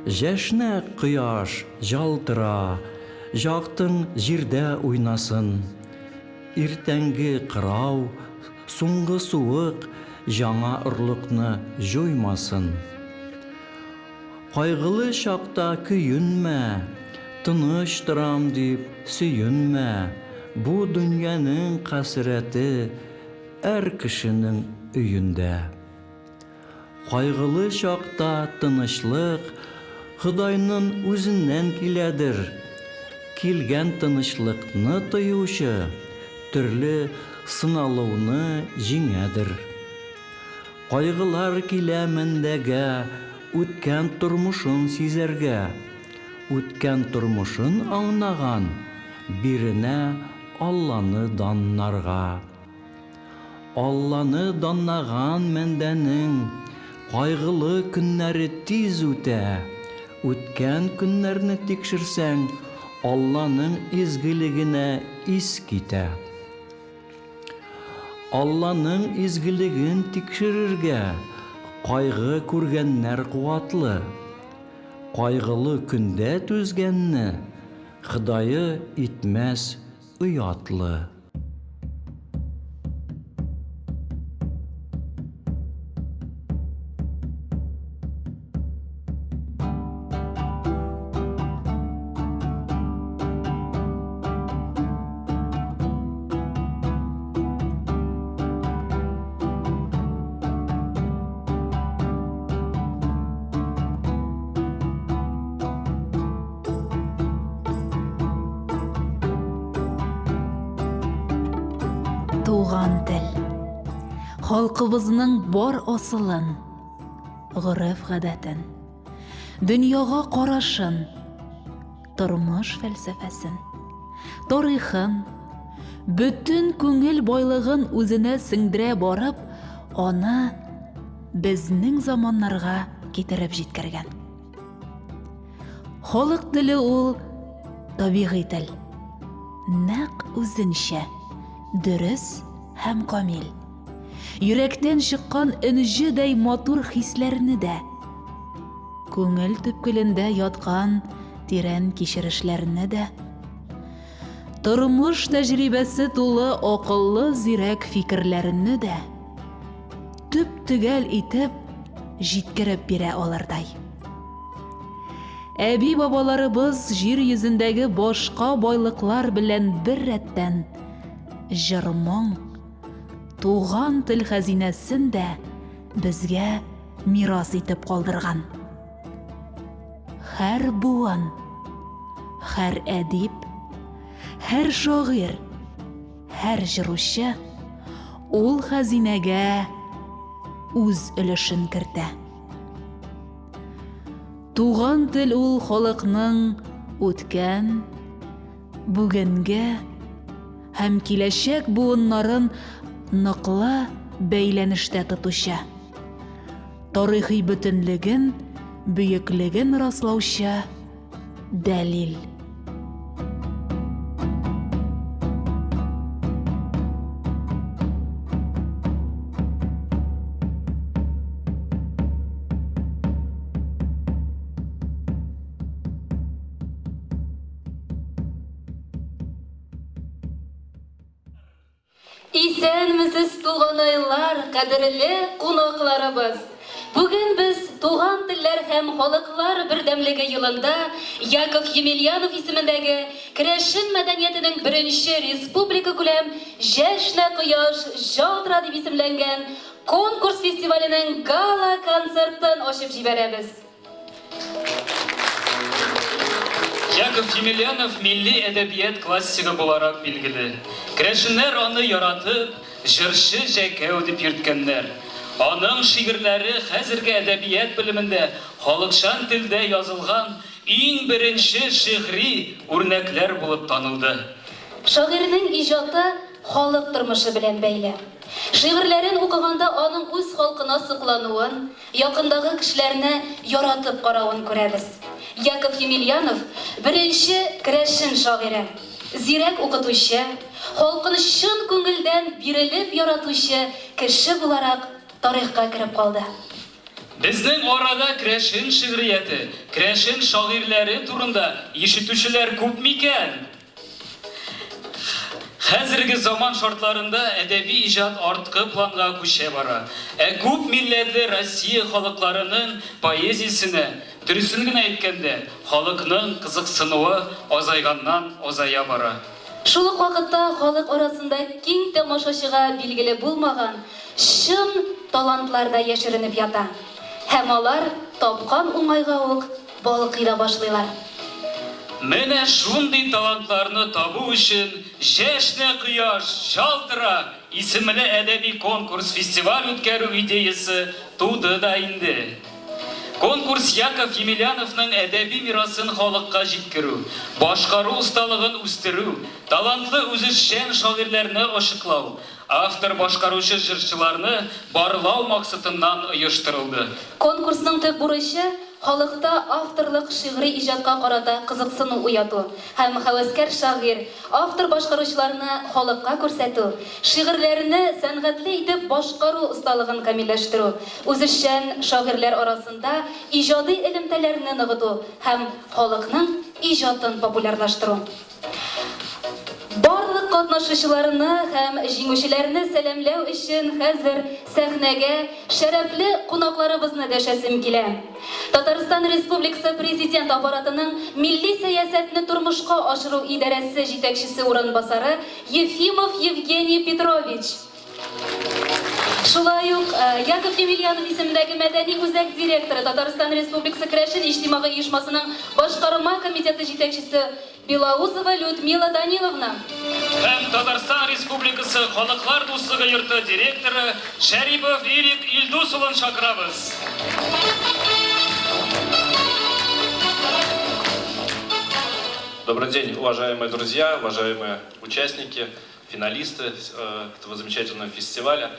Жәшнә құяш жалтыра, жақтың жердә уйнасын. Иртәнге қырау, соңғы суық, жаңа ұрлықны жоймасын. Қайғылы шақта күйінмә, тыныш тұрам деп сүйінмә. Бұ дүнияның қасіреті әр кішінің үйінде. Қайғылы шақта тынышлық Құдайның өзінен келедір. Келген тынышлықны тыюшы түрлі сыналуны жеңедір. Қайғылар келеміндегі өткен тұрмышын сезерге, өткен тұрмышын аңнаған біріне Алланы даннарға. Алланы даннаған мәндәнің қайғылы күннәрі тиз өте. Өткен күннәрні текшірсәң, Алланың изгілігіне ис ките. Алланың изгілігін текшірірге қайғы көргеннәр қуатлы. Қайғылы күнде төзгенні Құдайы итмәс ұятлы. Туған тіл, халқыбызның бар асылын, ғұрыф ғадатын, дүнияға қарашын, тұрмыш фәлсәфәсін, тарихын, бүтін көңіл байлығын өзіне сіңдіре барып, оны біздің заманларға кетіріп жеткерген. Халық тілі ол табиғи тіл, нәқ өзінше, дұрыс һәм камил. Йөрәктән шыққан інжедей матур хисләрне дә, көңіл төпкелендә ятқан тирән кешерешләрне дә, тормыш тәҗрибәсе тулы акыллы зирәк фикерләрне дә төп төгәл итеп җиткереп бирә алырдай. Әби бабаларыбыз җир йөзендәге башка байлыклар белән бер рәттән жырмың, туған тіл хәзинәсен дә безгә мирас итеп калдырган. Һәр буын, һәр әдип, һәр шагыйрь, һәр җыручы ул хәзинәгә үз өлешен кертә. Туган тел ул халыкның үткән, бүгенге һәм киләчәк буыннарын ныклы бәйләнештә тотучы, тарихи бөтенлеген, бөеклеген раслаучы дәлил. Исәнмесез туган айлар, кадерле кунакларыбыз. Бүген без туган телләр һәм халыклар бердәмлеге елында Яков Емельянов исемендәге Керәшен мәдәниятенең беренче республика күләм Җәшнә кояш жалтыра дип исемләнгән конкурс фестиваленең гала концертын ачып җибәрәбез. Яков Емельянов милли әдәбият классигы буларак билгеле. Керәшеннәр аны яратып, җырчы Җәкәү дип йөрткәннәр. Аның шигырьләре хәзерге әдәбият белемендә халыкчан телдә язылган иң беренче шигъри үрнәкләр булып танылды. Шагыйрьнең иҗаты халык тормышы белән бәйле. Шигырьләрен укыганда аның үз халкына сыклануын, якындагы кешеләрне яратып каравын күрәбез. Яков Емельянов беренче Керәшен шагыйре, зирәк укытучы, халкын чын күңелдән бирелеп яратучы кеше буларак тарихка кереп калды. Безнең арада Крәшен шигърияте, Крәшен шагыйрьләре турында ишетүчеләр күп микән? Хәзерге заман шартларында әдәби иҗат арткы планга күчә бара. Күп милләтле Россия халыкларының поэзиясенә, дөресен генә әйткәндә, халыкның кызыксынуы азайганнан-азая бара. Шул ук вакытта халык арасында киң тамашачыга билгеле булмаган чын талантлар да яшеренеп ята. Һәм алар тапкан уңайга ук балкый да башлыйлар. Менә шундый талантларны табу өчен Җәшне Кояш Шалтыра исемле әдәби конкурс фестиваль үткәрү идеясы туды да инде. Конкурс Яков Емельяновның әдәби мирасын халыкка җиткерү, башкару усталыгын үстерү, талантлы үзешчән шагыйрьләрне ачыклау, автор башкаручы җырчыларны барлау максатыннан оештырылды. Конкурсның төп бурычы халыкта авторлык шигъри иҗатка карата кызыксыну уяту һәм хәвәскәр шагыйрь, автор башкаручыларны халыкка күрсәтү, шигырьләрне сәнгатьле итеп башкару осталыгын камилләштерү, үзешчән шагыйрьләр арасында иҗади элемтәләрне ныгыту һәм халыкның иҗатын популярлаштыру. Барлык катнашучыларны һәм җиңүчеләрне сәламләү өчен хәзер сәхнәгә шәрәфле кунакларыбызны дәшәсем килә. Татарстан Республикасы Президент аппаратының милли сәясәтне тормышка ашыру идарәсе җитәкчесе урынбасары Ефимов Евгений Петрович. Шулай ук Яков Емельянов исемендәге мәдәни үзәк директоры, Татарстан Республикасы Крәшен иҗтимагый оешмасының башкарма комитеты җитәкчесе Белоусова Людмила Даниловна. Һәм Татарстан Республикасы Халыклар дуслыгы йорты директоры Шәрипов Ирик Илдус улын чакырабыз. Добрый день, уважаемые друзья, уважаемые участники, финалисты этого замечательного фестиваля.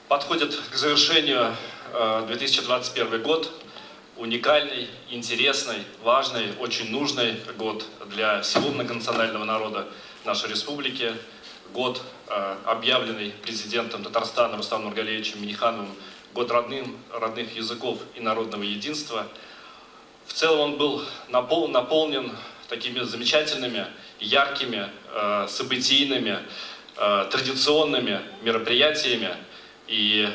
Подходит к завершению 2021 год. Уникальный, интересный, важный, очень нужный год для всего многонационального народа нашей республики. Год, объявленный президентом Татарстана Рустамом Нургалиевичем Миннихановым, год родных языков и народного единства. В целом он был наполнен такими замечательными, яркими, событийными, традиционными мероприятиями. И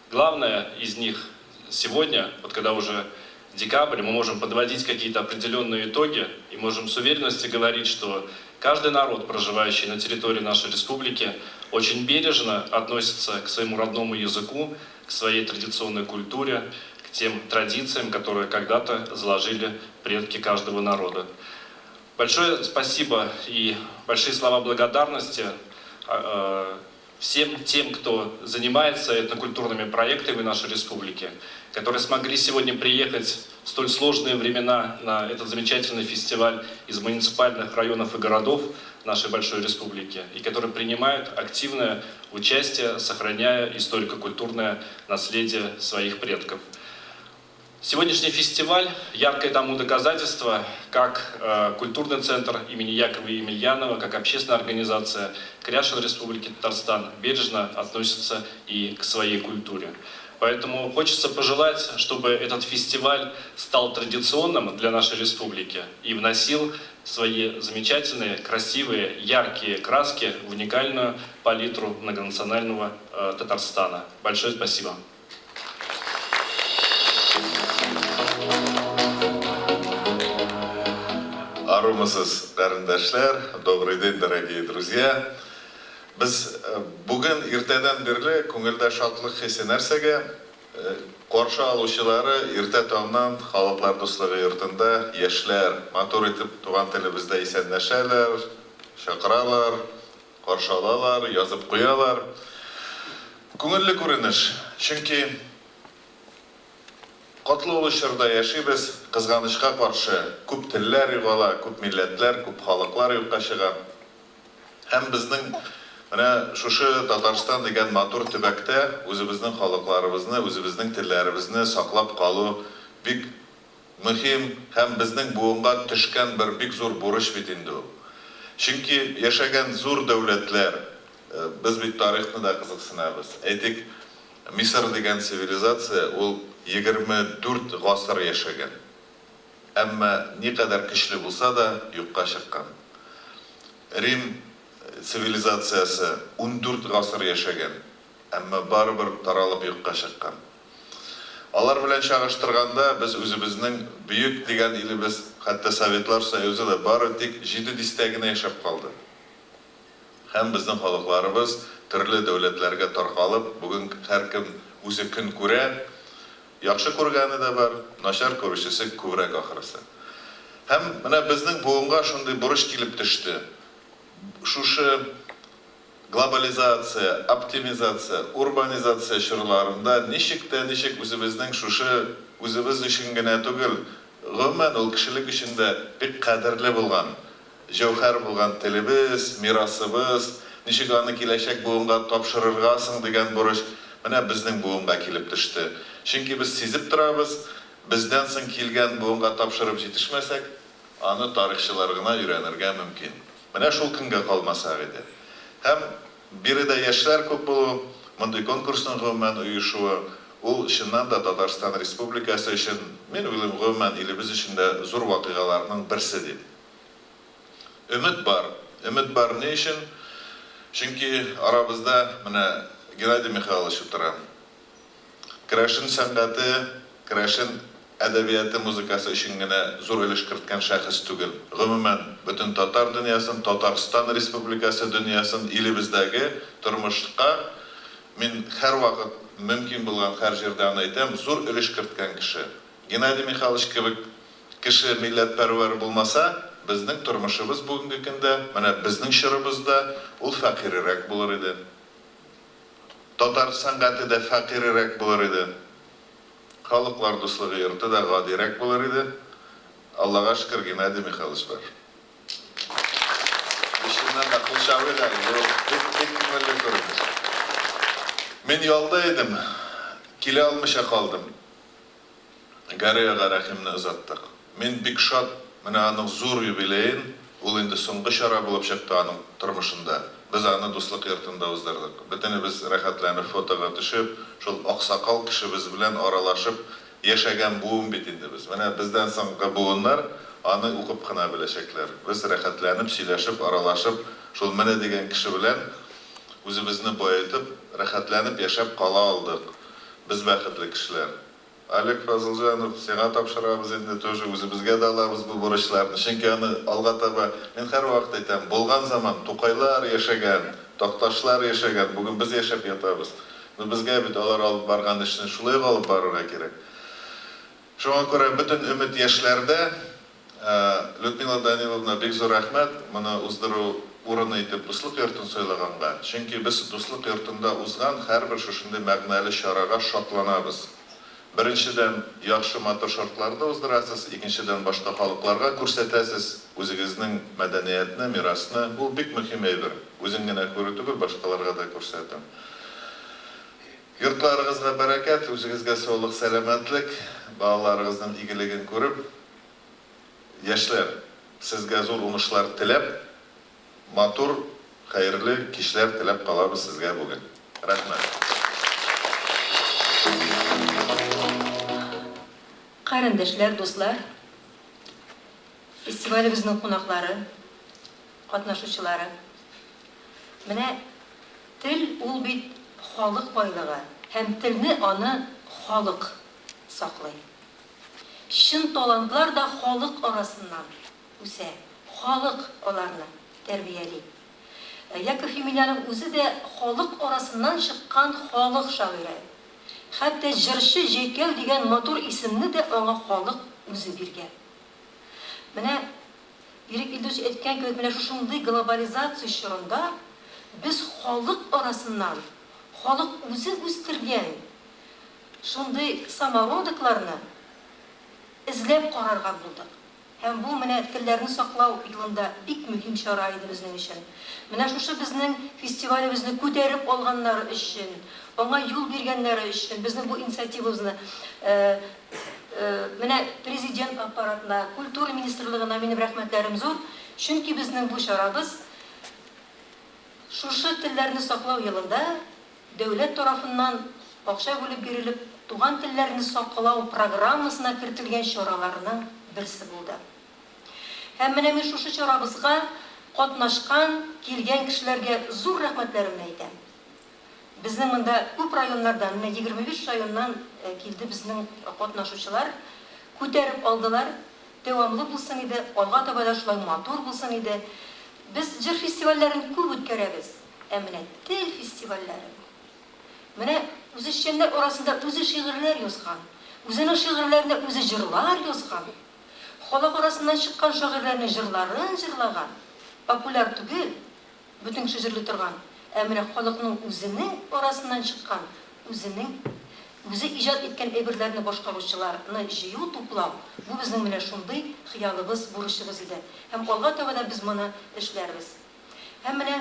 главное из них сегодня, вот когда уже декабрь, мы можем подводить какие-то определенные итоги и можем с уверенностью говорить, что каждый народ, проживающий на территории нашей республики, очень бережно относится к своему родному языку, к своей традиционной культуре, к тем традициям, которые когда-то заложили предки каждого народа. Большое спасибо и большие слова благодарности всем тем, кто занимается этнокультурными проектами нашей республики, которые смогли сегодня приехать в столь сложные времена на этот замечательный фестиваль из муниципальных районов и городов нашей большой республики, и которые принимают активное участие, сохраняя историко-культурное наследие своих предков. Сегодняшний фестиваль – яркое тому доказательство, как культурный центр имени Якова Емельянова, как общественная организация Кряшен Республики Татарстан бережно относится и к своей культуре. Поэтому хочется пожелать, чтобы этот фестиваль стал традиционным для нашей республики и вносил свои замечательные, красивые, яркие краски в уникальную палитру многонационального Татарстана. Большое спасибо. Арумысыз қарындашлар, добрый день, дорогие друзья. Біз бүгін ертеден берлі көңілді шатлық хесі нәрсеге қаршы алушылары ерте таңнан халықлар дуслығы йортында яшьләр матур итеп туган телебездә исәнләшәләр, шакыралар, каршы алалар, язып куялар. Күңелле күренеш, чөнки катлы улышырда яшибез, кызганычка каршы күп телләр югала, күп милләтләр, күп халыклар юкка чыга. Һәм безнең менә шушы Татарстан дигән матур төбәктә үзебезнең халыкларыбызны, үзебезнең телләребезне саклап калу бик мөһим һәм безнең буынга төшкән бер бик зур бурыч бит инде ул. Чөнки яшәгән зур дәүләтләр, без бит тарихны да кызыксынабыз. Әйтик, Мисыр дигән цивилизация ул 24 гасыр яшәгән. Әмма никадәр көчле булса да юкка чыккан. Рим цивилизациясы 14 гасыр яшәгән, әмма барыбер таралып юкка чыккан. Алар белән чагыштырганда без үзебезнең бөек дигән илебез, хәтта Советлар Союзы да бары тик 7 генә яшәп калды. Һәм безнең халыкларыбыз төрле дәүләтләргә таркалып, бүген һәркем үзе көн күрә. Яхшы күргәне дә бар, начар күрүчесе күбрәк ахырысы. Һәм менә безнең буынга шундый бурыч килеп төште. Шушы глобализация, оптимизация, урбанизация чорларында ничек үзебезнең шушы үзебез өчен генә түгел, гомумән ул кешелек өчен дә бик кадерле булган, җәүһәр булган телебез, мирасыбыз, ничек аны киләчәк буынга тапшырыргасың дигән бурыч менә безнең буынга килеп төште. Чөнки без сизеп торабыз, бездән соң килгән буынга тапшырып җитешмәсәк, аны тарихчылар гына өйрәнергә мөмкин. Менә шул көнгә калмасак иде. Һәм биредә яшьләр күп булу, мондый конкурсның гомумән оешуы, ул чыннан да Татарстан Республикасы өчен, мин уйлыйм, гомумән илебез өчен дә зур вакыйгаларның берсе дип. Өмет бар. Өмет бар ни өчен? Чөнки арабызда менә Геннадий Михайлович утыра. Керәшен сәнгате, керәшен әдәбияты, музыкасы өчен генә зур өлеш керткән шәхес түгел. Гомумән бөтен татар дөньясын, Татарстан Республикасы дөньясын, илебездәге тормышка мин һәр вакыт мөмкин булган һәр җирдә әйтәм, зур өлеш керткән кеше. Геннадий Михайлович кебек кеше милләтпәрвәр булмаса, безнең тормышыбыз бүгенге көндә, менә безнең чорыбызда ул фәкыйрәрәк булыр иде. Татар сәнгате дә фәкыйрәрәк булыр иде. Халыклар дуслыгы йорты да гадирәк булыр иде. Аллага шөкер, Геннадий Михайлович бар. Ишеннән дә кулчавы да, бик күңелле күренеш. Мин ялда идем, килә алмыйча калдым. Гарәгә рәхимне озаттык. Мин бик шат, менә аның зур юбилеен, ул инде соңгы чара булып чыкты аның тормышында. Без аны дуслык йортында уздырдык. Бөтенебез рәхәтләнеп фотога төшеп, шул аксакал кешебез белән аралашып яшәгән буын бит инде без. Менә бездән соңгы буыннар аны укып кына беләчәкләр. Без рәхәтләнеп, сөйләшеп, аралашып, шул менә дигән кеше белән үзебезне баетып, рәхәтләнеп яшәп кала алдык. Без бәхетле кешеләр. Олег Фазылҗанов, сиңа тапшырабыз инде тоже үзебезгә дә алабыз бу бурычларны. Чөнки аны алга таба мин һәр вакыт әйтәм, булган заман Тукайлар яшәгән, Такташлар яшәгән, бүген без яшәп ятабыз. Безгә бит алар алып барган эшне шулай алып барырга кирәк. Шуңа күрә бөтен өмет яшьләрдә, Людмила Даниловна, бик зур рәхмәт, моны уздыру урыны итеп дуслык йортын сайлаганга. Чөнки без дуслык йортында узган һәрбер шушындай мәгънәле чарага шатланабыз. Беренчедән, яхшы матур шартларда уздырасыз, икенчедән башка халыкларга күрсәтәсез үзегезнең мәдәниятне, мирасны. Бу бик мөһим әйбер. Үзең генә күрү түгел, башкаларга да күрсәтәм. Йортларыгызга бәрәкәт, үзегезгә саулык, сәламәтлек, балаларыгызның игелеген күреп, яшьләр, сезгә зур уңышлар теләп, матур, хәерле кичләр теләп калабыз сезгә бүген. Рәхмәт. Кайрандәшләр, дуслар, фестивалебезнең кунаклары, катнашучылары. Менә тел ул бит халык байлыгы, һәм телне аны халык саклый. Чын талантлар да халык арасыннан үсә. Халык аларны тәрбияли. Яков Емельянов үзе дә халык арасыннан чыккан халык шагыйре. Хәтта җырчы Җәйкәү дигән матур исемне дә аңа халык үзе биргән. Менә Ирек Илдус әйткән кебек, менә шушындый глобализация чорында без халык арасыннан, халык үзе үстергән шундый самородокларны эзләп карарга булдык. Һәм бу менә телләрне саклау юлында бик мөһим чара иде безнең өчен. Менә шушы безнең фестивалебезне күтәреп алганнар өчен, аңа юл биргәннәр өчен, безнең бу инициативабызны менә президент аппаратына, культура министрлыгына минем рәхмәтләрем зур, чөнки безнең бу чарабыз шушы телләрне саклау юлында дәүләт тарафыннан акча бүлеп бирелеп, туган телләрне саклау программасына кертелгән чараларның берсе булды. Һәм менә мин шушы чарабызга катнашкан, килгән кешеләргә зур рәхмәтләремне әйтәм. Безнең монда күп районнардан, 25 районнан килде безнең катнашучылар, күтәреп алдылар, дәвамлы булсын иде, алга таба да шулай матур булсын иде. Без җыр фестивальләрен күп үткәрәбез, ә менә тел фестивальләре. Менә үзешчәннәр арасында үзе шигырьләр язган, үзенең шигырьләрендә үзе җырлар язган, халык арасыннан чыккан шагыйрьләрнең җырларын җырлаган, популяр түгел, бөтен кеше җырлый торган, ә менә халыкның үзенең арасыннан чыккан, үзе иҗат иткән әйберләрне башкаручыларны җыю, туплау, бу безнең менә шундый хыялыбыз, бурычыбыз иде. Һәм алга таба да без моны эшләрбез. Һәм менә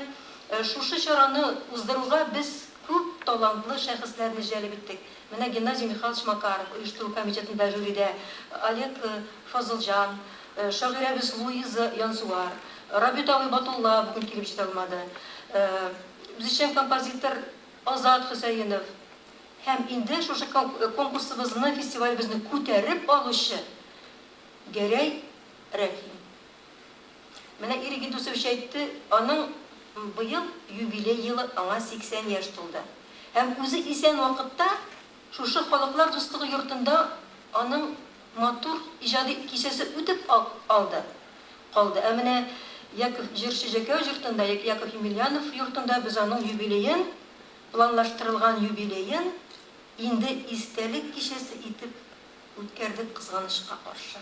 шушы чараны уздыруга без күп талантлы шәхесләрне җәлеп иттек. Менә Геннадий Михайлович Макаров, оештыру комитетында жюрида, Олег Фазылҗан, шагыйрәбез Луиза Янсуар, Рабитовый Батулла бүген килеп җитә алмады. Үзешчән композитор Азат Хөсәенов. Һәм инде шушы конкурсыбызны, фестивалебезне күтәреп алучы Гәрәй Рәхим. Менә Иригит Усович әйтте, аның быел юбилей елы, аңа 80 яшь тулды. Һәм үзе исән вакытта шушы халыклар дуслыгы йортында аның матур иҗади кичәсе үтеп алды. Калды. Ә менә Яков җырчы Җәкәү йортында, Яков Емельянов йортында без аның юбилеен, планлаштырылган юбилеен инде истәлек кичәсе итеп үткәрдек, кызганычка каршы.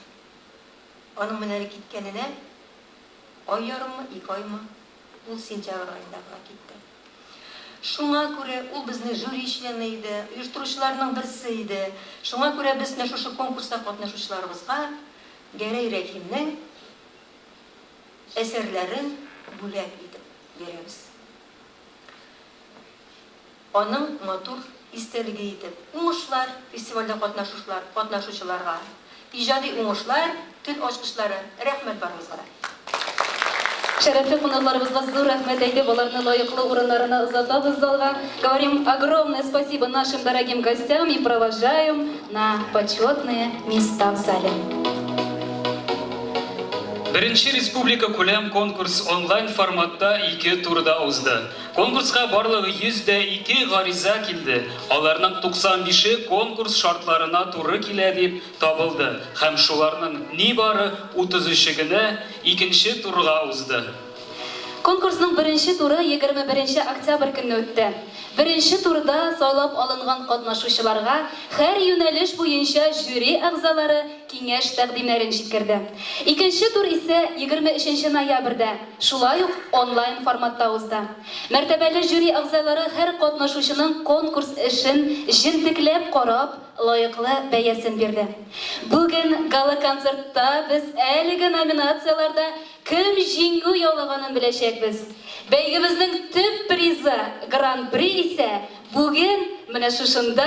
Аның менә киткәненә ай ярыммы, 2 аймы, ул сентябрь аенда китте. Шуңа күрә ул безнең жюри члены иде, оештыручыларның берсе иде. Шуңа күрә без шушы конкурста катнашучыларыбызга Гәрәй Рәхимнең әсәрләрен бүләк итеп бирәбез. Аның матур истәлеге итеп уңышлар, фестивальдә катнашучыларга иҗади уңышлар, тел ачкычлары, рәхмәт барыгызга. Шәрәфле кунакларыбызга зур рәхмәт әйтеп, аларны лаеклы урыннарына озатабыз залга. Говорим огромное спасибо нашим дорогим гостям и провожаем на почетные места в зале. Беренче республика күләм конкурс онлайн форматта 2 турда узды. Конкурска барлыгы 102 гариза килде. Аларның 95-е конкурс шартларына туры килә дип табылды. Һәм шуларның нибары 33-е генә 2нче турга узды. Конкурсның беренче туры 21 октябрь көнне үтте. Беренче турда сайлап алынган катнашучыларга һәр юнәлеш буенча жюри әгъзалары киңәш тәкъдимнәрен җиткерде. Икенче тур исә 23 ноябрьдә, шулай ук онлайн форматта узды. Мәртәбәле жюри әгъзалары һәр катнашучының конкурс эшен җентекләп карап, лаеклы бәясен бирде. Бүген гала-концертта без әлеге номинацияларда кем җиңү яулаганын беләчәкбез. Бәйгебезнең төп призы, гран-при исә бүген менә шушында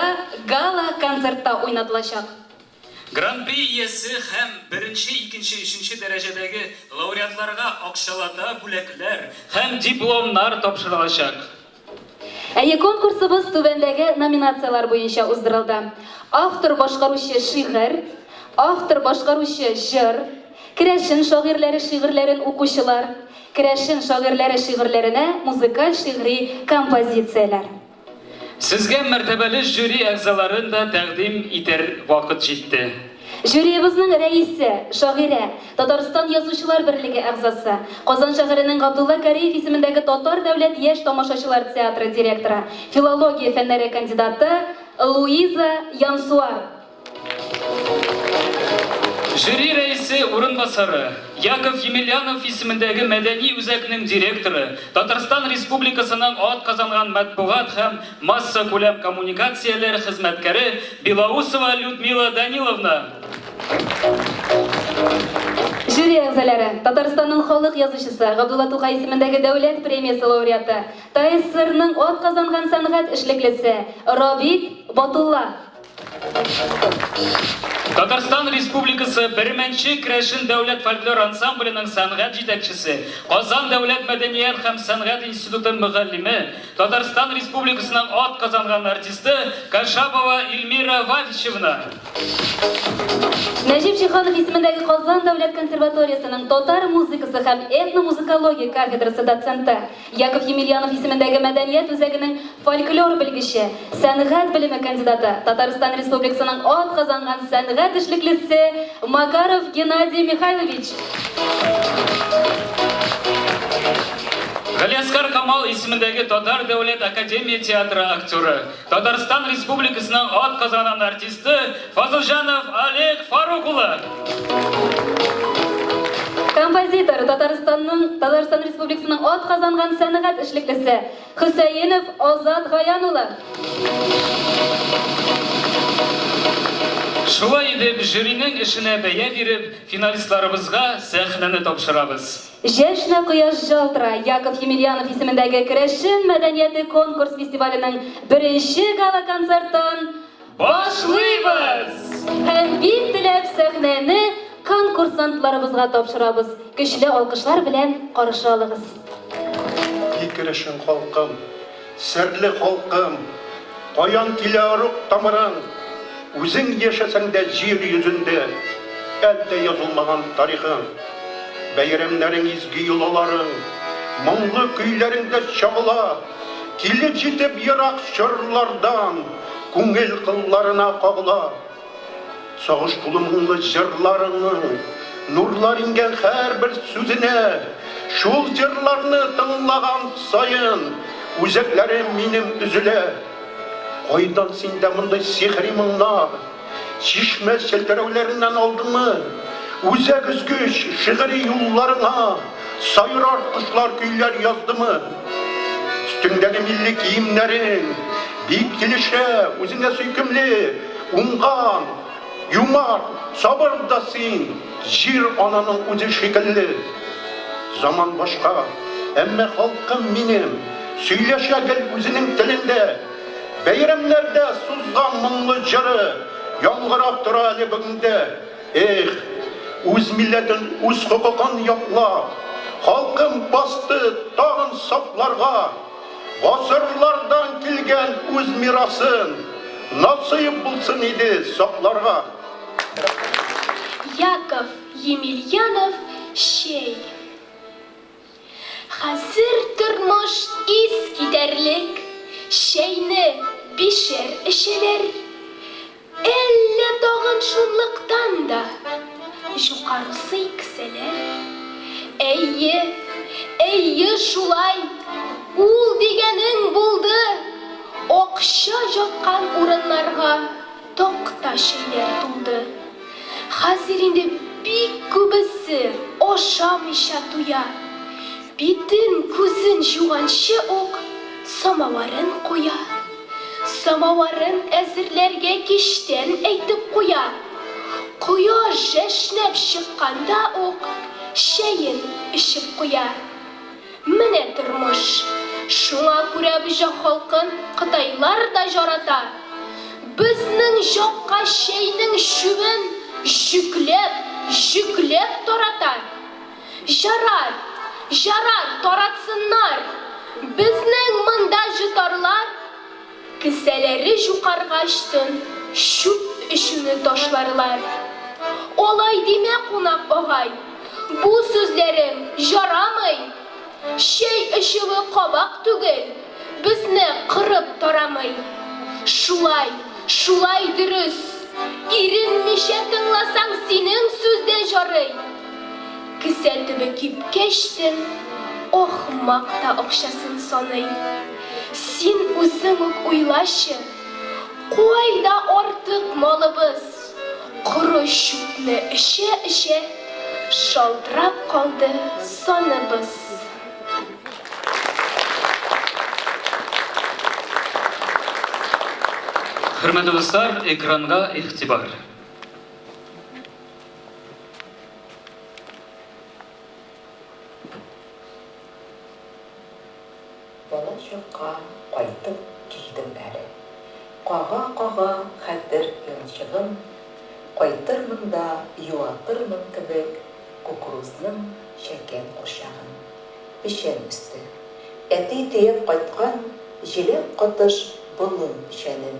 гала-концертта уйнатылачак. Гран-при иясе һәм 1-нче, 2-нче, 3-нче дәрәҗәдәге лауреатларга акчалата бүләкләр һәм дипломнар тапшырылачак. Әйе, конкурсыбыз түбәндәге номинациялар буенча уздырылды. Автор башкаручы шигырь, автор башкаручы җыр, керәшен шагыйрьләре шигырьләрен укучылар, керәшен шагыйрьләре шигырьләренә музыкаль шигъри композицияләр. Сезгә мәртәбәле жюри әгъзаларын да тәкъдим итәр вакыт җитте. Жюриебезнең рәисе, шагыйрә, Татарстан Язучылар берлеге әгъзасы, Казан шәһәренең Габдулла Кариев исемендәге Татар дәүләт яшь тамашачылар театры директоры, филология фәннәре кандидаты Луиза Янсуар. Жюри рәисе урынбасары Яков Емельянов исемендәге мәдәни үзәкнең директоры, Татарстан Республикасының ат казанган матбугат һәм масса күләм коммуникацияләр хезмәткәре Белоусова Людмила Даниловна. Жюри әгъзалары, Татарстанның халык язучысы, Габдулла Тукай исемендәге дәүләт премиясе лауреаты, ТССРның ат казанган сәнгать эшлеклесе Рабит Батулла. Татарстан Республикасы Берменче Крешин дәүләт фольклор ансамбленең сәнгать җитәкчесе, Казан дәүләт мәдәният һәм сәнгать институты мөгаллиме, Татарстан Республикасының ат казанган артисты Кашабова Эльмира Вафичевна. Нәҗип Җиһанов исемендәге Казан дәүләт консерваториясының татар музыкасы һәм этномузыкология кафедрасы доценты, Яков Емельянов исемендәге мәдәният үзәгенең фольклор белгече, сәнгать белеме кандидаты, Татарстан Республикасының ат казанган сәнгать эшлеклесе Макаров Геннадий Михайлович. Галиаскар Камал исемендәге Татар дәүләт академия театры актеры, Татарстан Республикасының ат казанган артисты Фазылҗанов Олег Фарукулы. Композитор, Татарстан Республикасының ат казанган сәнгать эшлеклесе Хөсәенов Азат Гаянулы. Шулай итеп, жюринең эшенә бәя биреп, финалистларыбызга сәхнәне тапшырабыз. Яшьнә кояш жалтыра Яков Емельянов исемендәге Керәшен мәдәнияте конкурс фестиваленең беренче гала концертын Башлыйбыз! һәм бик теләп сәхнәне конкурсантларыбызга тапшырабыз. Көчле алкышлар белән каршы алыгыз. Керәшен халкым, серле халкым, каян килә арук тамырың, үзең яшәсәң дә җир йөзендә, әлдә язылмаган тарихың, бәйрәмнәрең изге юлларың, моңлы көйләреңдә чагыла, килеп җитеп ерак чорлардан, күңел кылларына кагыла. Сагыш тулы моңлы җырларыңның, нурлар ингән һәрбер сүзенә, шул җырларны тыңлаган саен, үзәкләрем минем üzülә. Кайдан синдә мондай сихри моңнар, чишмә челтәрәүләреннән алдыңмы? Үзәк үзгүч шигъри юлларыңа сайрар кошлар көйләр яздымы? Өстеңдәге милли киемнәрең бик килешә үзеңә сөйкемле, уңган, юмар, сабыр да син, җир ананың үзе шикелле. Заман башка, әмма халкым минем, сөйләшә гел үзенең телендә. Бәйрәмнәрдә сузган моңлы җыры яңгырап тора әле бүгендә. Эх, үз милләтен, үз хокукын яклап, халкым басты тагын сапларга, гасырлардан килгән үз мирасын насыйп булсын иде сакларга. Яков Емельянов Шей. Хәзер тормыш ис китәрлек, шәйне пишер эшеләр. Әллә тагын шунлыктан да юқарысы киселәр. Әйе шулай, ул дигәнең булды. Акча яткан урыннарга токта шәйләр тулды. Хәзер инде бик күбесе ашамыйча туя. Битен күзен жуганчы ук самаварын куя. Самаварын әзерләргә киштән әйтеп куя. Кояш яшьнәп чыкканда ук шәен эчеп куя. Менә тормыш. Шуңа күрә бөҗә халкын Кытайлар да жарата. Безнең җакка шәйнең шүбен жүкләп тарата. Жарар таратсыннар. Безнең монда җитарлар. Кесәләре юкаргачтын шүп эшүне ташларлар. Алай димә кунак агай. Бу сүзләрең ярамый. Шәй эшүе кабак түгел. Безне кырып тарамый. Шулай дөрес. Иренмичә тыңласаң синең сүздә жарый. Кесә төбе кипкәчтен ахмакта акчасын саный. Син үзең үк уйлашы. Кайда артык малыбыз? Коры шүпне эчә шалтырап калды саныбыз. Хөрмәтле дуслар, экранга игътибар. Бала чакка кайтып килдем әле. Кага хәтер ашыгым, кайтырмын да юатырмын кебек кукурузның шәкән курчагын. Пешән өсте. Әти төяп кайткан җиләк катыш болын пешәнен.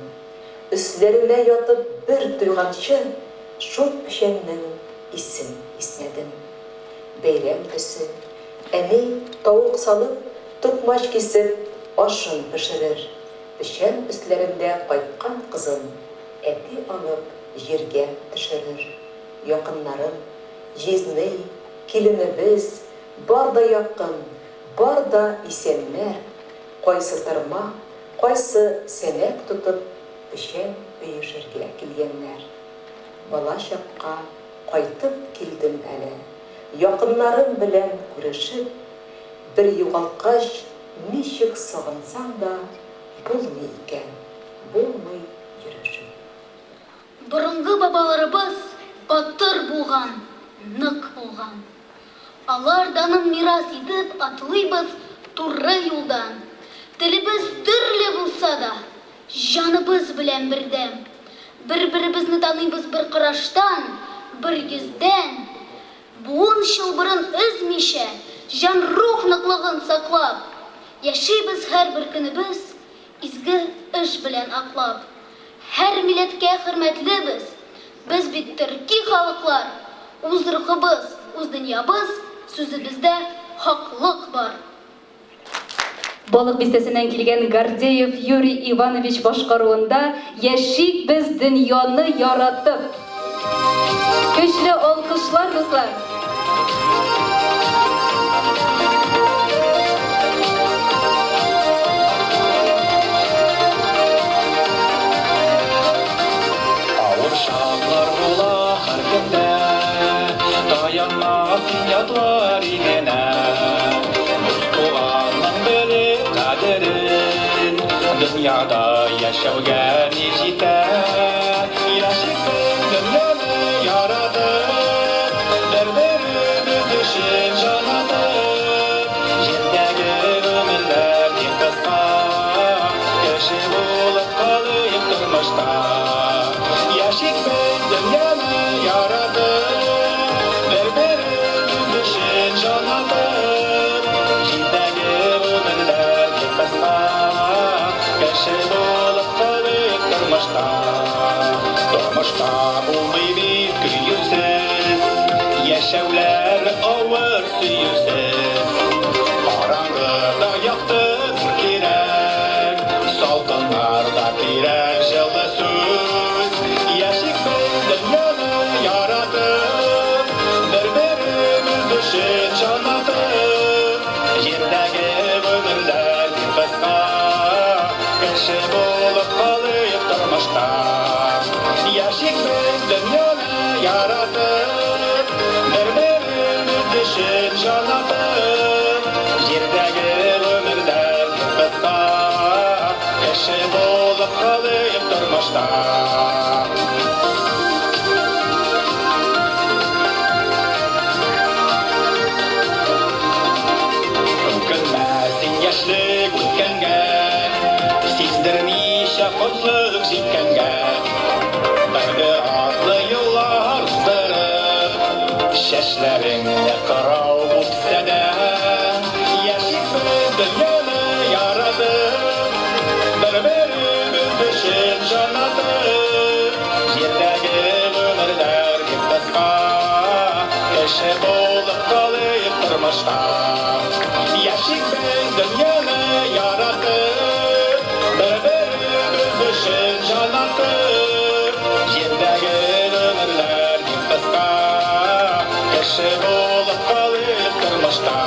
Өсләренә ятып бер туйганчы, шул пешәннең исен иснәдем. Бәйрәм көсе, әни тавык салып, тукмаш кисеп, ашын пешерер. Пешән өсләрендә кайткан кызын әти алып җиргә төшерер. Якыннарым, җизней, киленебез, бар да якын, бар да исәннәр. Кайсы тырма, кайсы сәнәк тотып, пешән өешергә килгәннәр. Бала чакка кайтып килдем әле. Якыннарым белән күрешеп, бер югалткач, ничек сагынсаң да, булмый икән, булмый йөрешеп. Борынгы бабаларыбыз батыр булган, нык булган. Алар данын мирас итеп атлыйбыз туры юлдан. Телебез төрле булса да, җаныбыз белән бердәм. Бер-беребезне таныйбыз бер караштан, бер йөздән. Буын чылбырын өзмичә, җан рух ныклыгын саклап, яшибез һәрбер көнебез изге эш белән аклап. Һәр милләткә хөрмәтлебез, без бит төрки халыклар, үз рухыбыз, үз дөньябыз, сүзебездә хаклык бар. Балык бистәсеннән килгән Гордеев Юрий Иванович башкаруында яшик без дөньяны яратып. Көчле алкышлар, дуслар. Авыр шаклар була һәркемдә, таянмас ятлар игенә. Туганның белеп кадерен, дөньяда яшәүгә ни җитә. Яшик дөньяны яратып, бер-беребез өчен җан атып. Җирдәге гомерләр бик кыска, кеше булып калыйк тормышта. Яшик дөньяны яратып, бер-беребез өчен җан атып. Җирдәге гомерләр бик кыска, кеше булып калыйк тормышта. Тормышта булмый бит көйүсез, яшәүләр авыр сөюсез. Караңгыда якты кирәк, салкыннарда кирәк җылы сүз. Яшик дөньяны яратып, бер-беребез өчен җан атып. Җирдәге гомерләр бик кыска, кеше булып калыйк тормышта. Яшик дөньяны яратып, бер-беребез өчен җан атып. Җирдәге гомерләр бик кыска, кеше булып калыйк тормышта. Үкенмәсен яшьлек үткәнгә, сиздермичә котлык җиткәнгә. Бер атлы юллар уздырып, чәчләреңне кырау үтсә дә. Яшик дөньяны яратып, бер-беребез өчен җан атып. Җирдәге гомерләр бик кыска, кеше булып калыйк тормышта. Яшик дөньяны яратып, бер-беребез өчен җан атып. Җирдәге гомерләр бик кыска, кеше булып калыйк тормышта.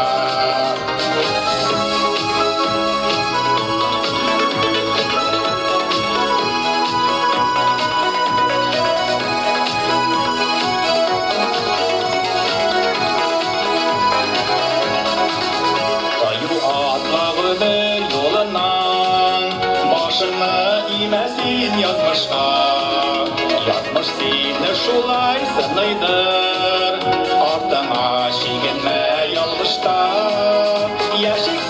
Каю атлагы юлыннан, башыңны имәсин язмышка. Язмыш сине шулай сынайдыр, артыңа чигенмә ялгышта. Яшик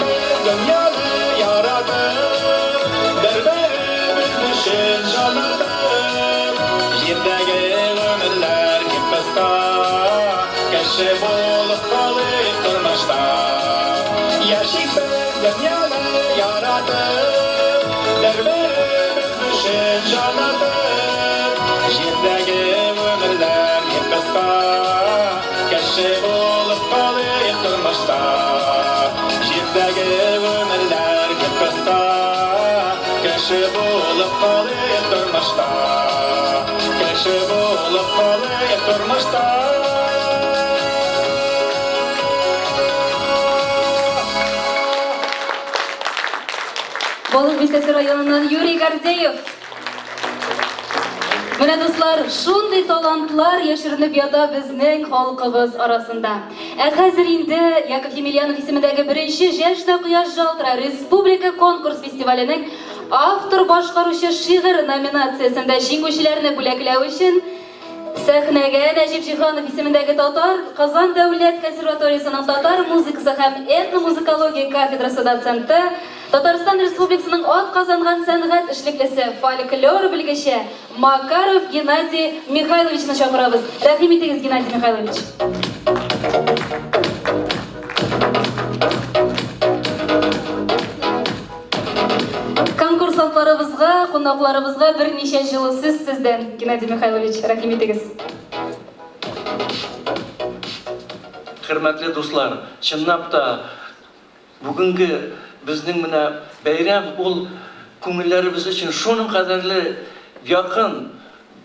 дөньяны яратып, бер-беребез өчен җан атып. Җирдә кеше булып калыйк тормышта. Яшибез дөньяны яратып, бер-беребез өчен җан атып. Җирдәге өмерләр бик кыска, кеше булып калыйк тормышта. Җирдәге өмерләр бик кыска, кеше булып калыйк тормышта. Кеше булып калыйк тормышта. Болык Бистәсе районынан Юрий Гордеев. Менә дуслар, шундый талантлар яшеренеп ята безнең халкыбыз арасында. Хәзер инде Яков Емельянов исемендәге беренче Җәшнә кояш жалтыра республика конкурс фестиваленең автор башкаручы шигырь номинациясендә җиңүчеләрне бүләкләү өчен сәхнәгә Нәҗип Җиһанов исемендәге Татар Казан дәүләт консерваториясының татар музыкасы һәм этномузыкология кафедрасы доценты, Татарстан Республикасының атказанган сәнгать эшлеклесе фольклор белгече Макаров Геннадий Михайловичны чакырабыз. Рәхим итегез, Геннадий Михайлович. Конкурсантларыбызга, кунакларыбызга берничә җылы сүз сездән, Геннадий Михайлович. Рәхим итегез. Хөрмәтле дуслар, чынлап та бүгенге безнең менә бәйрәм ул күңелләребез өчен шуның кадәрле якын.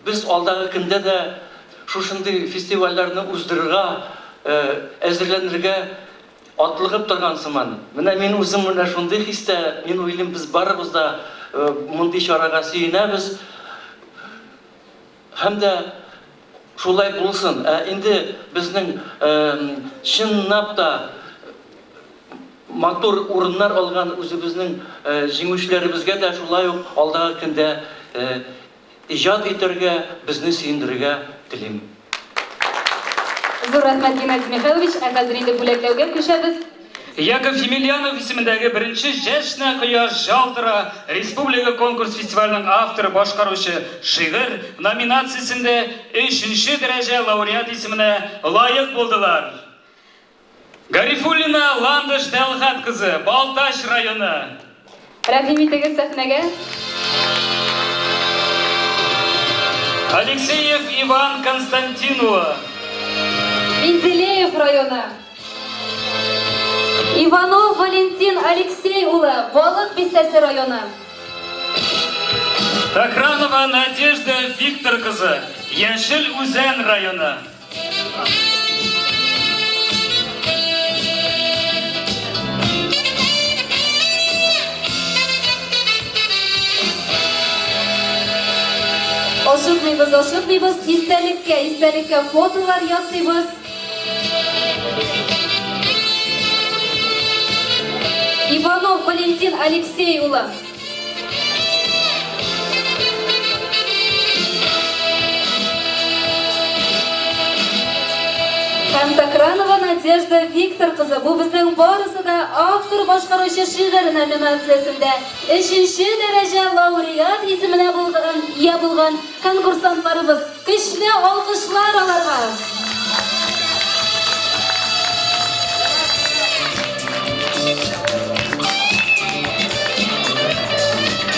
Без алдагы көндә дә шушындый фестивальләрне уздырырга, әзерләнергә атлыгып торган сыман. Менә мин үзем менә шундый хистә, мин уйлыйм, без барыбыз да мондый чарага сөенәбез. Һәм дә шулай булсын. Инде безнең чынлап та матур урыннар алган үзебезнең җиңүчеләребезгә дә шулай ук алдагы көндә иҗат итәргә, безне сөендерергә телим. Зур рәхмәт, Геннадий Михайлович. Хәзер инде бүләкләүгә күчәбез. Яков Емельянов исемендәге беренче Җәшнә кояш жалтыра республика конкурс фестиваленең авторы башкаручы шигырь номинациясендә 3нче дәрәҗә лауреат исеменә лаек булдылар. Гарифуллина Ландыш Тәлгат кызы, Балташ районы. Рәхим итегез сәхнәгә. Алексеев Иван Константин улы. Менделеев районы. Иванов Валентин Алексей улы, Балык Бистәсе районы. Такранова Надежда Виктор кызы, Яшел Үзән районы. Ашыкмыйбыз, истәлеккә фотолар ясыйбыз. Иванов Валентин Алексей улы. Һәм Такранова Надежда Виктор кызы. Бу безнең барысы да автор башкаручы шигырь номинациясендә 3нче дәрәҗә лауреат исеменә булган конкурсантларыбыз. Көчле алкышлар аларга.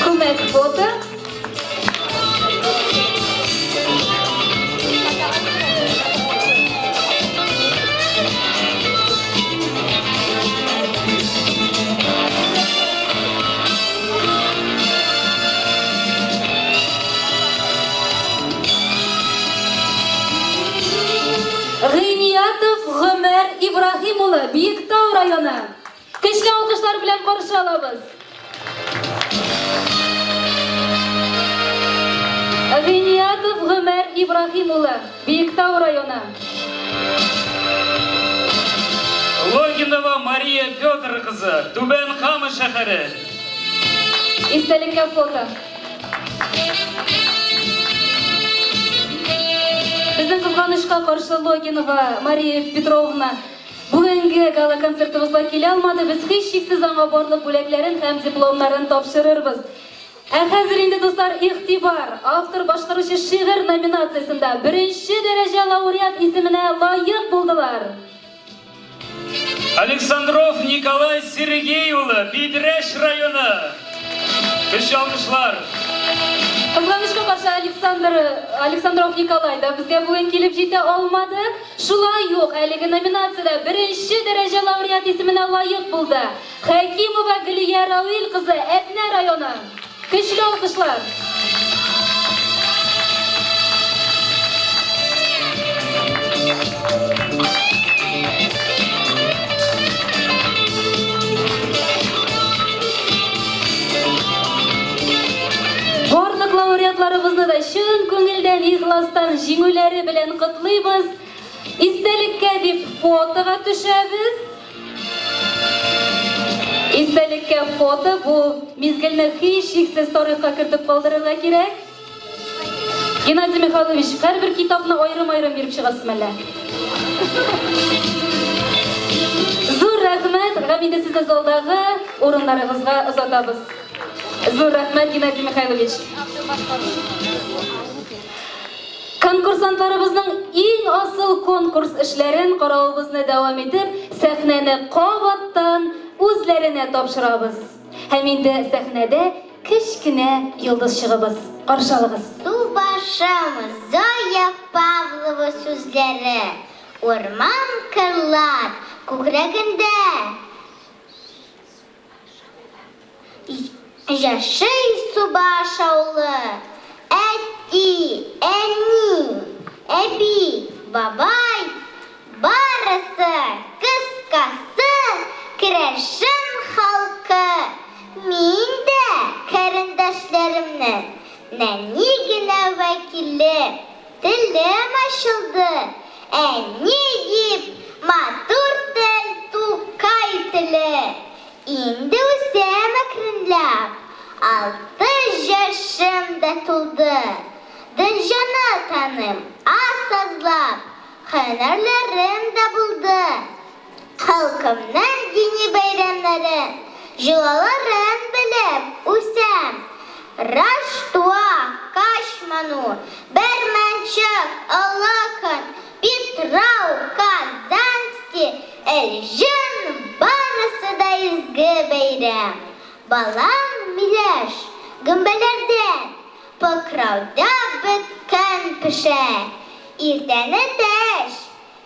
Күмәк фото. Гыйниятов Гомәр Ибраһим улы, Биектау районы. Көчле алкышлар белән каршы алабыз. Гыйниятов Гомәр Ибраһим улы, Биектау районы. Логинова Мария Петр кызы, Түбән Кама шәһәре. Истәлеккә фото. Безнең кызганычка каршы Логинова Мария Петровна бүгенге гала концертыбызга килә алмады. Без һичшиксез аңа барлык бүләкләрен һәм дипломнарын тапшырырбыз. Хәзер инде дуслар игътибар. Автор башкаручы шигырь номинациясында беренче дәрәҗә лауреат исеменә лайык булдылар. Александров Николай Сергей улы, Бидрәш районы. Көч алкышлар. Кызганычка каршы Александров Николай да безгә бүген килеп җитә алмады. Шулай ук әлеге номинациядә беренче дәрәҗә лауреат исеменә лайык булды. Хәкимова Гөлия Равил кызы, Әтнә районы. Көчле алкышлар. Барлык лауреатларыбызны да чын күңелдән, ихластан җиңүләре белән котлыйбыз. Истәлеккә дип фотога төшәбез. Истәлеккә фото бу мизгелне һичшиксез тарихка кертеп калдырырга кирәк. Геннадий Михайлович, һәрбер китапны аерым-аерым биреп чыгасыз мәллә? Зур рәхмәт, инде сезне залдагы урыннарыгызга озатабыз. Зур рәхмәт, Геннадий Михайлович. Конкурсантларыбызның иң асыл конкурс эшләрен каравыбызны дәвам итеп, сәхнәне кабаттан үзләренә тапшырабыз. Һәм инде сәхнәдә кечкенә йолдыз чыгыбыз. Каршы алыгыз. Субашымыз Зоя Павлова сүзләре. Урман кырлар күкрәгендә. Яшый Субаш авылы. Әти, әни, әби, бабай, барысы, кыскасы, керәшен халкы. Мин дә кәрендәшләремнең нәни генә вәкиле. Телем ачылды, әни дип, матур тел Тукай теле. Инде үсәм әкренләп, 6 yaşımda tuldu. Dünyanı tanım, asazlap, hünerlerim de buldu. Halkımın dini bayramları, julaların bilip usam. Raştua, kaşmanu, bermençak, alakın, Petrau, Kazanski, Eljan, barısı da izgi bayram. Balam Milaş, gümbelerden, pıkravda bitken pişe. İrtene teş,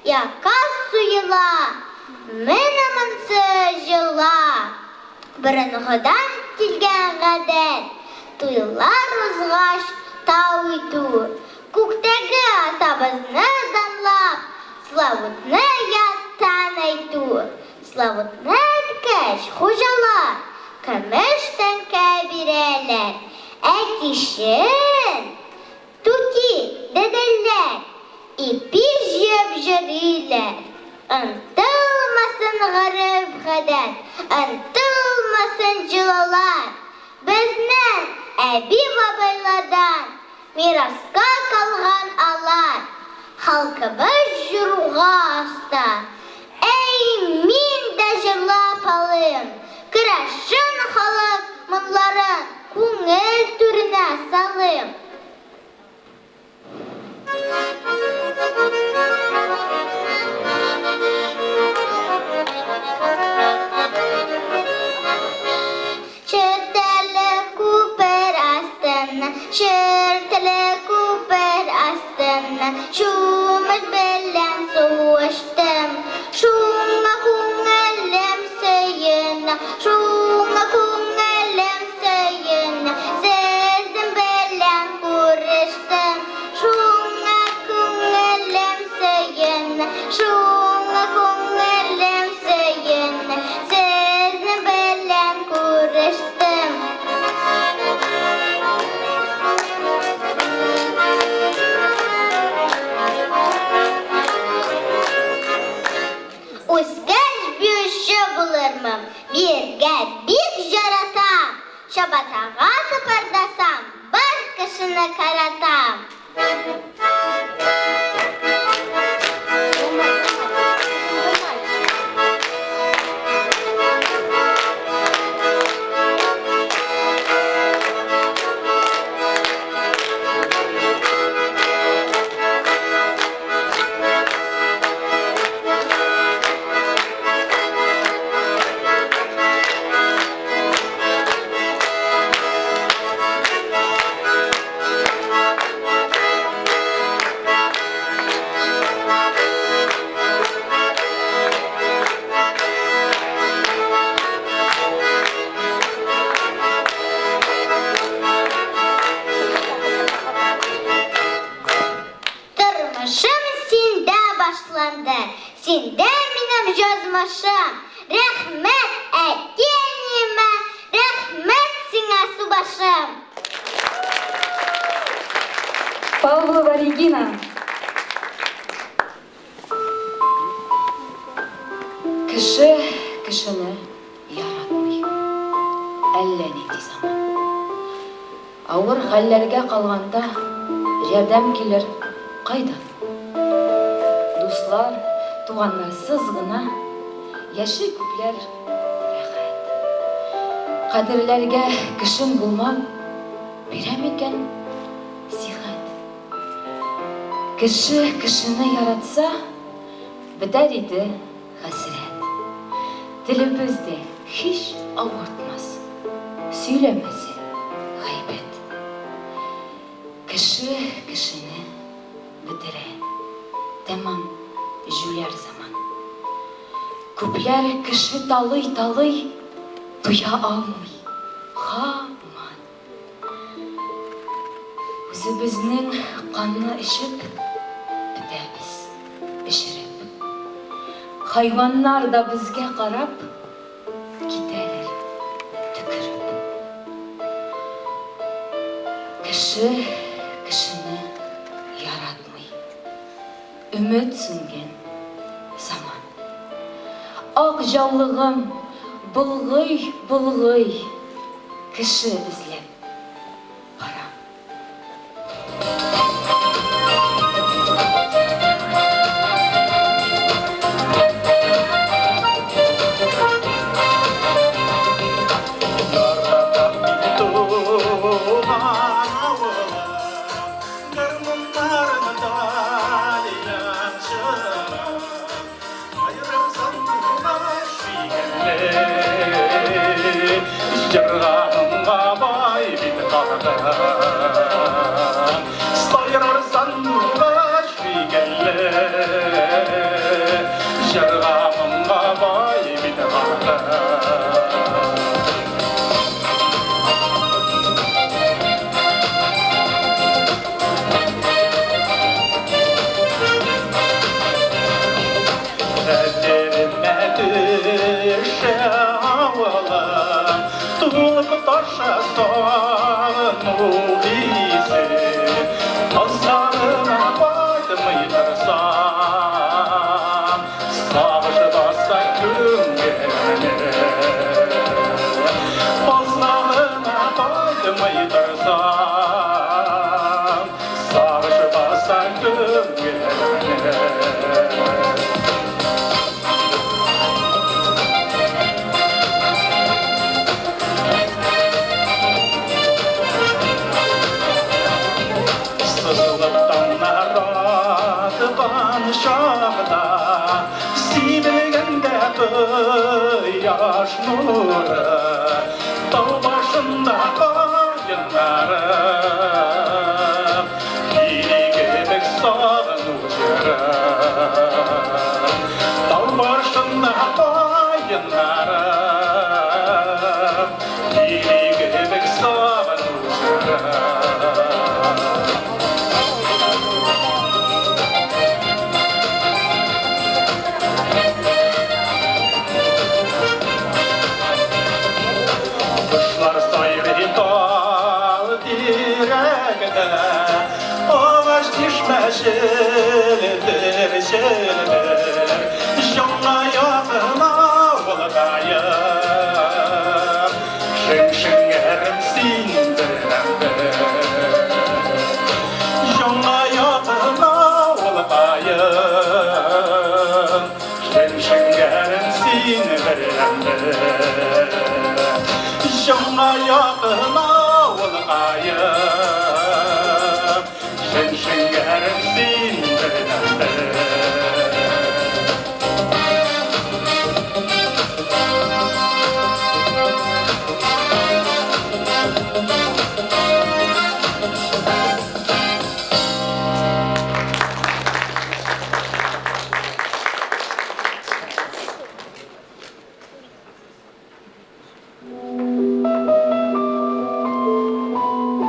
yaka suyula, menamınsı jıla. Bırınğıdan tilgen gadet, tuyular uzgaş tau itu. Kuktegi atabızını damlap, slavutны yattan aytu. Slavutны etkeş hocalar, kömüşten kebirələr, əkişin, tuti dedelər, ipi jəbjərilər. Intılmasın ғарып ғadat, ıntılmasın jılalar. Bizdən əbi babaylardan miraska kalğan alar. Halkımız jüruğa asta, ey min də jırlap alım. Kıraşın halk mınların күңел түріне салым. Çırtlı kupır astına, çırtlı kupır astına, şumuz bilen soğuştum, şuma күңелім сүйіна, şuma күңелім suyuna, sizin bilen kuruştum, şuna күңелім suyuna, şuna күңелім suyuna, sizin bilen kuruştum. башланды. Синде минем жазмышым. Рәхмәт әтениме, рәхмәт сиңа субашым. Павлова Регина. Кеше кешене яратмый. Әллә нинди заман. Авыр хәлләргә калганда ярдәм килер кайдан? Дуслар, туганнарсыз гына яши күпләр рәхәт. Кадерләргә кешең булмам, бирәм икән сихәт. Кеше кешене яратса, бетәр иде хәсрәт. Телебездә һич авыртмас, сөйләмәсе гайбәт. Кеше кешене бетерә, тәмам җүләр заман. Күпләр кеше талый, туя алмый, һаман. Үзебезнең канны эчеп, бетәбез, бешереп. Хайваннар да безгә карап, китәләр төкереп. Кеше кешене яратмый, өмет сүнгән заман. Ак җаулыгым булгый, кеше эзләп барам. Яш нуры, тау башында қайындарым, билегедік сағыну жерім. Тау башында қайындарым, билегедік сағыну жерім. Şeldir, Жонға яғына олғайым, Шың-шыңәрім сендірімді. Жонға яғына олғайым, Шың-шыңәрім сендірімді. Жонға яғына олғайым, Шың-шыңәрім сендірімді.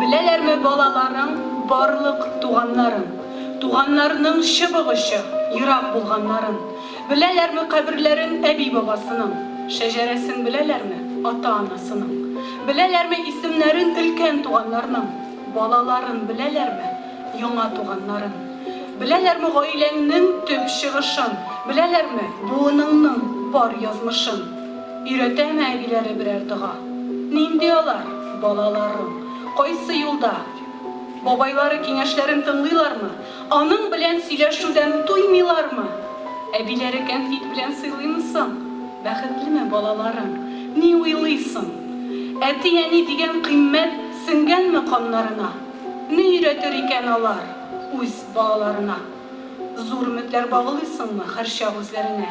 Беләләрме балаларың, барлык туганнарың, туганнарның чыбыгышы, Йырак булганнарын. Беләләрме каберләрен әби бабасының? Шәҗәрәсен беләләрме ата-анасының? Беләләрме исемнәрен өлкән туганнарның? Балаларын беләләрме яңа туганнарын? Беләләрме гаиләңнең төп чыгышын? Беләләрме буыныңның бар язмышын? Өйрәтәме әбиләре берәр дога? Нинди алар балаларың? Кайсы юлда? Бабайлары киңәшләрен тыңлыйлармы? Аның белән сөйләшүдән туймыйлармы? Әбиләре кәнфит белән сыйлыймысың? Бәхетлеме балаларың? Ни уйлыйсың? Әти-әни дигән кыйммәт сеңгәнме каннарына? Ни өйрәтер икән алар үз балаларына? Зур өметләр багылыйсыңмы һәр чак үзләренә?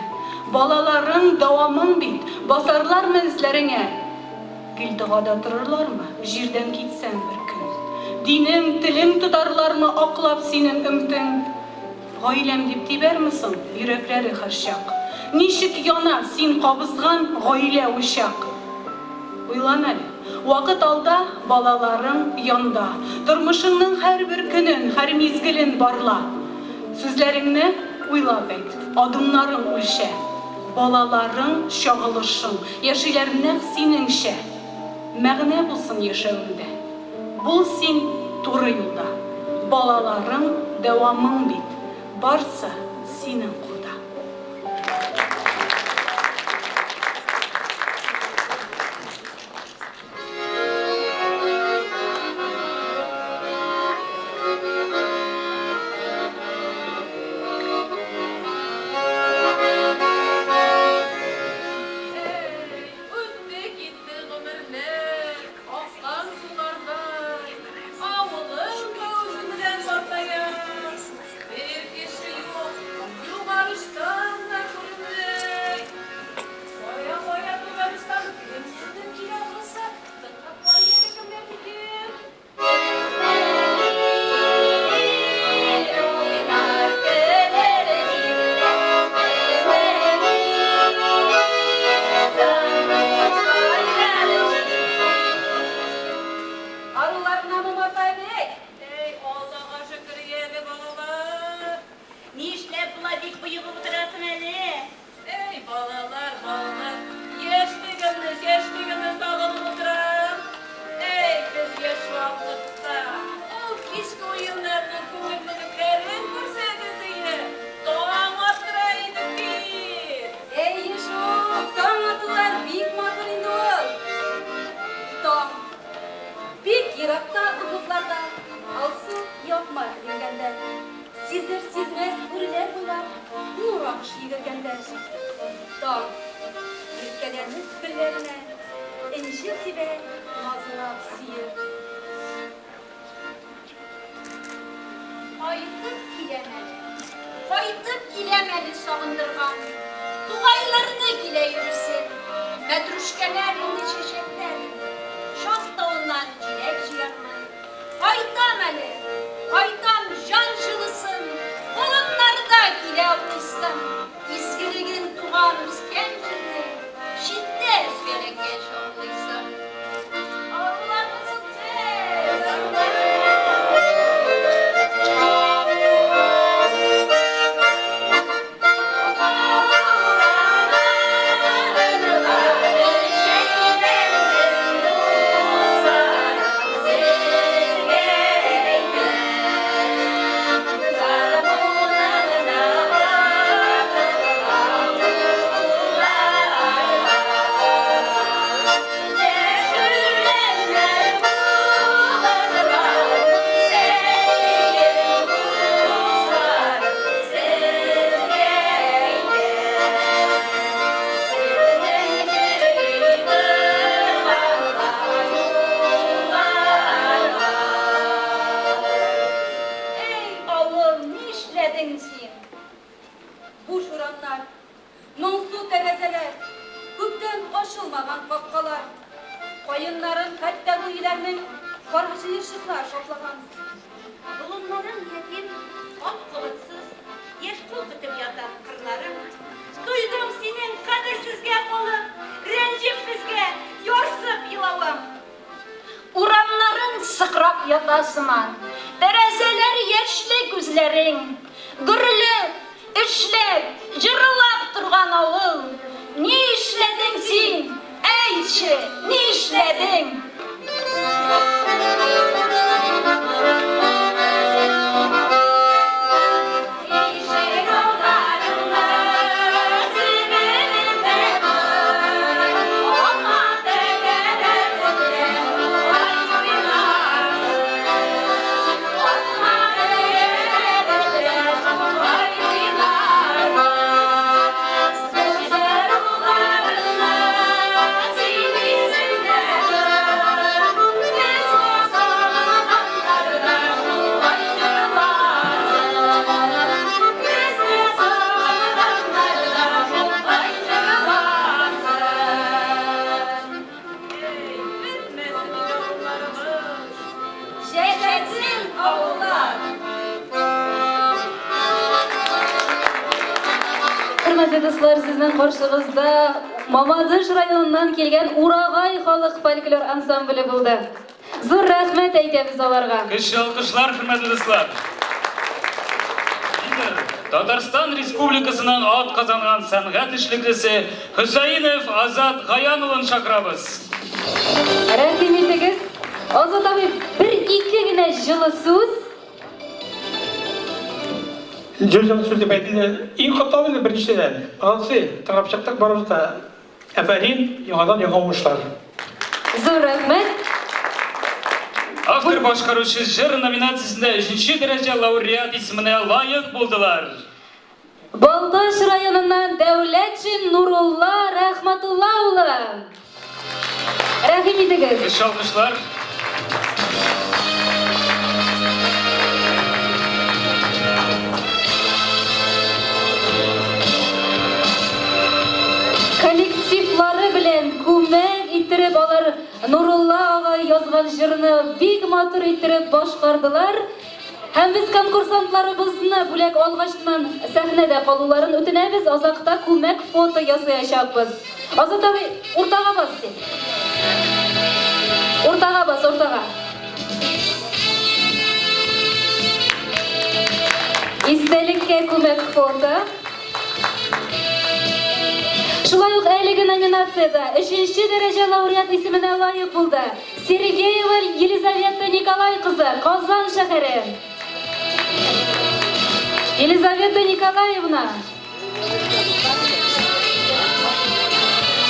Балаларың дәвамың бит, басарлармы эзләреңә? Гилдыгада торырлармы, җирдән китсәң бер көн? Динең, телең тотарлармы аклап синең өмтең? Гаиләм дип тибәрмесең йөрәкләре һәр чак? Ничек яна син кабызган гаилә учак? Уйлан әле, вакыт алда, балаларың янда. Тормышыңның һәр бер көнен, һәр мизгелен барла. Сүзләреңне уйлап әйт, адымнарың үлчә. Балаларың чагылышың, яшиләр нәкъ синеңчә. Мәгънә булсын яшәвеңдә. Бул син туры юлда. Балаларың дәвамың бит. Барсы синең кулда. Кайтып киләмәде сагындырган, тугайларны килә йөрсен, мәтрүшкәләрне чәчәкләр, шахтауыннан җиләк җыярмын. Кайтам әле, кайтам җан җылысын, болыннарда килә уйсын, изгелеген туган үскән җирне, читтә өзгәләнгән шаулыйсын. Аруларымыз тез, Кайыннарын хәтта бу иләрнең каргышы ишекләр шаплаган. Болыннарын ятим, ак кылычсыз, яшь кул көтеп ята кырларым. Туйдым синең кадерсезгә калып, рәнҗеп безгә ярсып елавым. Урамнарын сыкрап ята сыман, тәрәзәләр яшьле күзләрең, гөрле, эшләп, җырлап торган авыл. Ни эшләдең син? Әйтче, ни эшләдең? Şehretin avullar. Hürmetli dostlar, sizin karşınızda Mamadıш rayonundan kelgen Урагай халық фольклор ансамблі buldu. Зур рәхмәт әйтәбез аларга. Кіші алқышлар, құрметті достар. Енді, Татарстан Республикасынан ат қазанған сәнғат ішілгісі Хүсәйінов Азат Ғаянұлын шақырабыз. Рәхим етігіз. Азат абай, бір-екі генә жылы сөз. Жылжан сөз деп айтылды. Ең қаптауы біріншіден. Алысы, тағапшақтық барымызда. Әфәрин, яңадан яңа ұмышлар. Зур рәхмәт. Автор башқарушы жыр номинациясында 3-ші дәрәҗә лауреат исеменә лайык булдылар. Балташ районынан Дәүләтшин Нурулла Рәхмәтулла улы. Рәхим итегез. Кіші алқышлар. Коллективлары белән күмәк иттереп алар Нурулла агай язган җырны бик матур иттереп башкардылар. Һәм без конкурсантларыбызны бүләк алгачтан сәхнәдә калуларын үтенәбез. Азакта күмәк фото ясаячакбыз. Азат абый, уртага бас син. Уртага бас, уртага. Истәлеккә күмәк фото. Шулай ук әлеге номинацияда 3-ші дәрәҗә лауреат исеменә лайык булды. Сергеева Елизавета Николай кызы, Казан шәһәре. Елизавета Николаевна.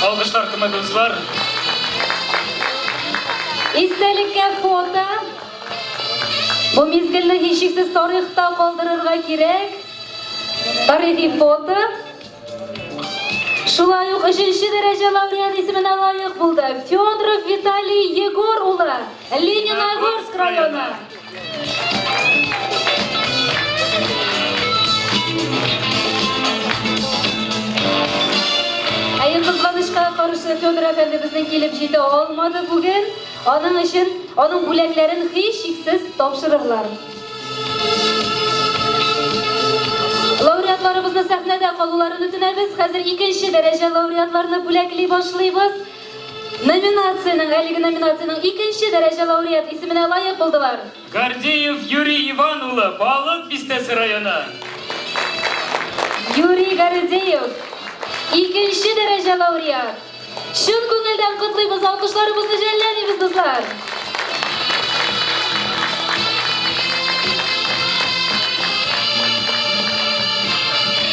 Алкышлар, құрметті достар. Истәлеккә фото. Бу мизгелне һичшиксез тарихта калдырырга кирәк. Тарихи фото. Шулай ук 3-ші дәрәҗә лауреат исеменә лайык булды. Федоров Виталий Егор улы, Лениногорск районы. Әйе, кызганычка каршы Федор әфәнде безнең килеп җитә алмады бүген. Аның өчен аның бүләкләрен һичшиксез тапшырырлар. Лауреатларыбызны сәхнәдә калуларын үтенәбез. Хәзер 2-нче дәрәҗә лауреатларны бүләкли башлыйбыз. Әлеге номинациянең 2-нче дәрәҗә лауреат исеменә лайык булдылар. Гордеев Юрий Иван улы, Балык Бистәсе районы. Юрий Гордеев 2-нче дәрәҗә лауреат. Шын күңелдән котлыйбыз, алкышларыбызны жәлләмибез, дуслар.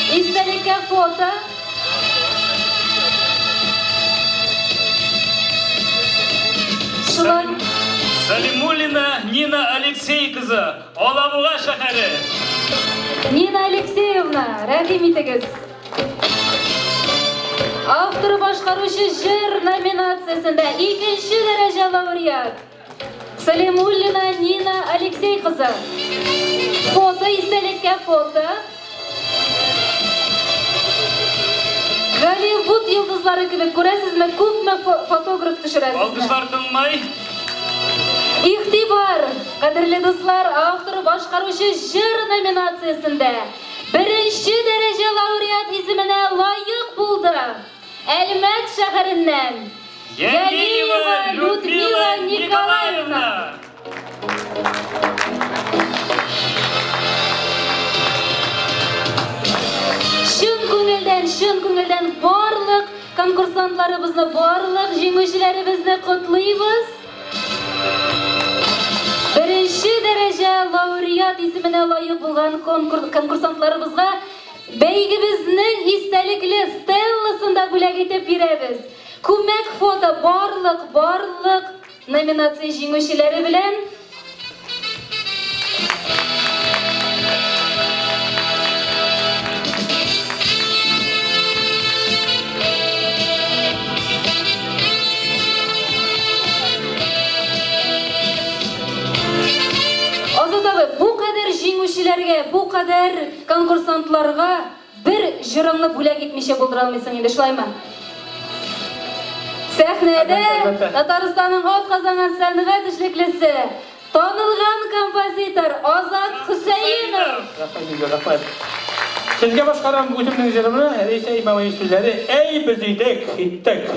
Истәлеккә фото. Салимуллина Нина Алексей кызы, Алабуга шәһәре. Нина Алексеевна, рәхим итегез. Автор башкаручы жыр номинациясында 2-нче дәрәҗә лауреат. Салимуллина Нина Алексей кызы. Фото, истәлеккә фото. Голливуд йолдызлары кебек күрәсезме, күпме фотограф төшерәсезме? Алкышлар тыңлай. Игътибар, кадерле дуслар, автор башкаручы жыр номинациясында 1-нче дәрәҗә лауреат исеменә лайык булды. Әлмәт шәһәреннән Янеева Людмила Николаевна. белән барлык конкурсантларыбызны, барлык җиңүчеләребезне котлыйбыз. Беренче дәрәҗә лауреат исеменә лаек булган конкурсантларыбызга бәйгебезнең истәлекле стелласын да бүләк итеп бирәбез. Күмәк фото барлык номинация җиңүчеләре белән бу кадәр җиңүчеләргә, бу кадәр конкурсантларга бер җырыңны бүләк итмичә булдыра алмыйсың инде, шулаймы? Сәхнәдә Татарстанның атказанган сәнгать эшлеклесе, танылган композитор Азат Хөсәенов. Рәхмәт. Сезгә башкарам үземнең җырымны, Рәйсә Имамович сүзләре, "Эй без идек, иттек".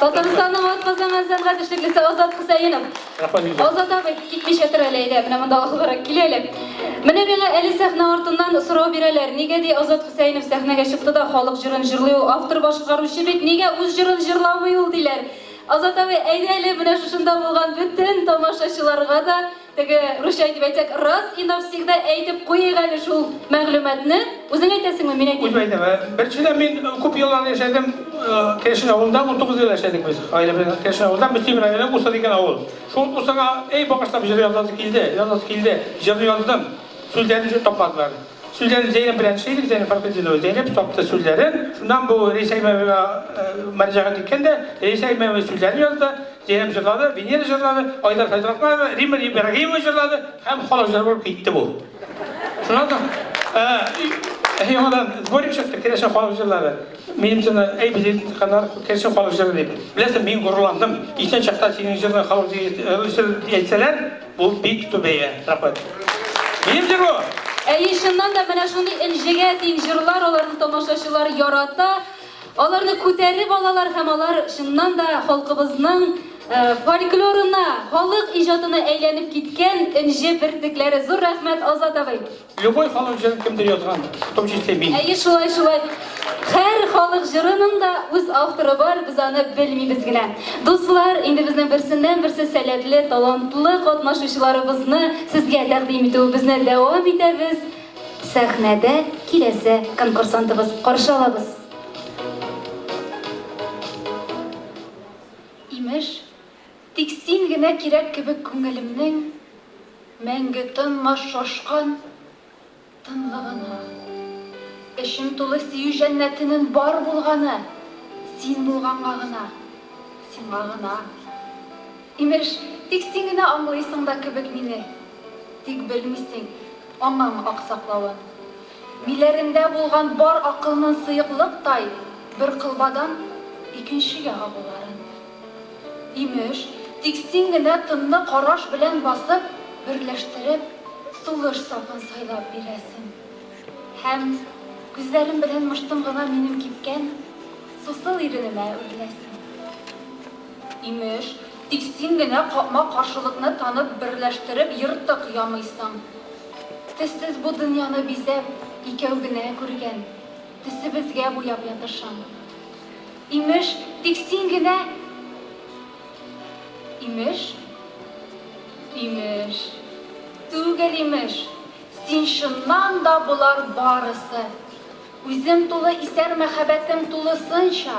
Татарстанның атказанган сәнгать эшлеклесе Азат Хөсәенов. Азат абый, китмичә тор әле, менә монда алгарак кил әле. Менә миңа әле сәхнә артыннан сорау бирәләр. Нигә ди Азат Хөсәенов сәхнәгә чыкты да халык җырын җырлый, автор башкаручы бит, нигә үз җырын җырламый ул диләр. Азат абый, әйдә әле менә шушында булган бүтән тамашачыларга да теге русча дип әйтсәк, раз и навсегда әйтеп куйыйк әле шул мәгълүматны. Үзең әйтәсеңме, мин әйтәм. Үзем әйтәм. Беренчедән мин күп еллар яшәдем. Кешен авылында 19 ел яшәдек без. Гаилә белән Кешен авылында Мөслим районы Уса дигән авыл. Шул Усага эй багышлап җыр язасы килде. Җыр яздым. Сүзләрне тапмадылар. Сүзләрне Зәйнәп белән шейлек, Зәйнәп Фәрхетдинова, Зәйнәп тапты сүзләрен. Шуннан бу Рәйсә Имамовага мәрҗәгать иткәндә, Рәйсә Имамова сүзләрне язды, Зәйнәп җырлады, Венера җырлады, Айдар Фәйзрахманов, Римма Ибрагимова җырлады һәм халык җырлап китте бу. Шуннан Ondan görüp çıktı kereşen xalqçıları. Benim sana ey bizi kadar kereşen xalqçıları deyip. Bilirsin men gurulandım. İçen çakta senin jırdan xalqçı etseler bu bit tubeye. Rahmet. Benim jır o. Şundan da mana şunday injiga teng jırlar onların tomoşaçıları yarata. Onlarni ko'tarib olalar ham ular shundan da xalqimizning folkloruna, xalq ijodina aylanib ketgan inji birtiklari. Zo'r rahmat Ozodovay. Любой xalqçı kimdir yozgan. В том числе мен. Шулай. Har xalq jirining da o'z avtori bor, biz uni bilmaymizgina. Do'stlar, endi bizning birsinden-birsi salatli, talantli qatnashuvchilarimizni sizga taqdim etishimizni davom etamiz. Sahnada kelasi konkursantimiz qarshi olamiz. Имеш, тик син генә кирәк кебек күңелемнең мәңге тынмаш шашкан тынлыгына. Эшем тулы сөю җәннәтенең бар булганы, син булганга гына, сиңа гына. Имеш, тик син генә аңлыйсың да кебек мине, тик белмисең аңам аксаклавын. Миләрендә булган бар акылның сыйыклыктай бер кылбадан икенчегә агуларын. Имеш, тик син генә тынны караш белән басып, берләштереп, сулыш сафын сайлап бирәсең. Һәм күзләрем белән мыштым гына минем кипкән сусыл иренемә үрләсең. Имеш, тик син генә капма каршылыкны танып, берләштереп, йыртык ямыйсың. Тезсез бу дөньяны бизәп, икәү генә күргән, тезебезгә буяп ятышам. Имеш, тик син генә Имеш, түгел имеш, син шыннан да булар барысы. Үзем тулы исәр мәхәббәтем тулысынча,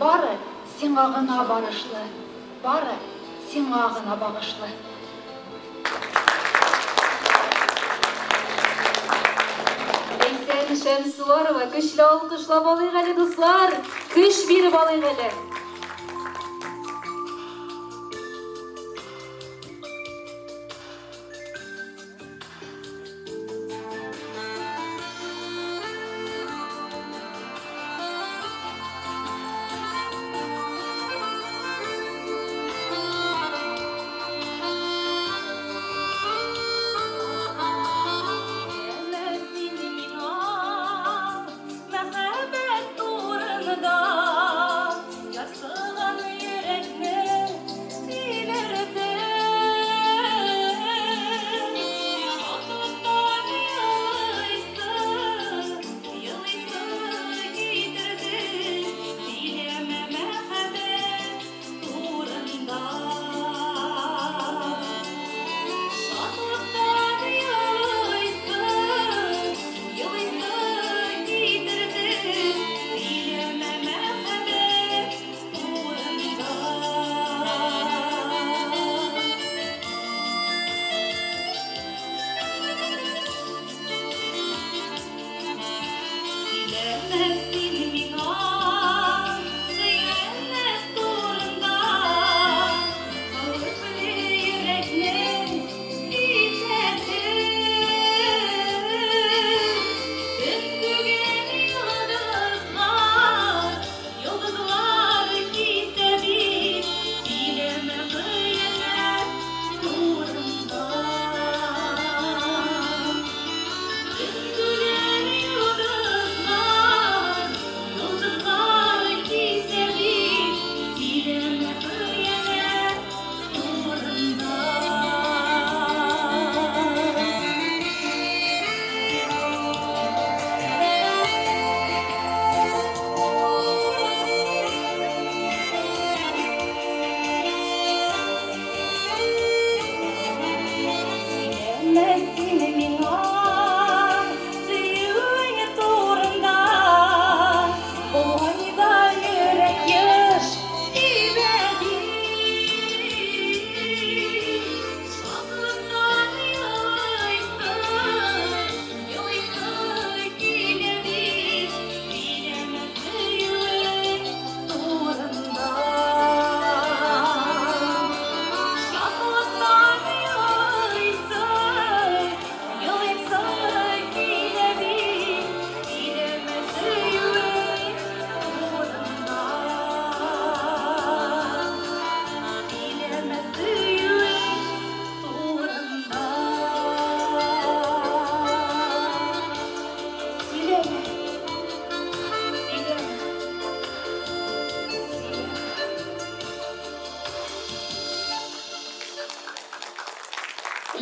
бары сиңа гына барышлы, бары сиңа гына багышлы. Әйсән Шәмсуарова, көчле алкышлап алыйк әле дуслар, көч биреп алыйк әле. Ясы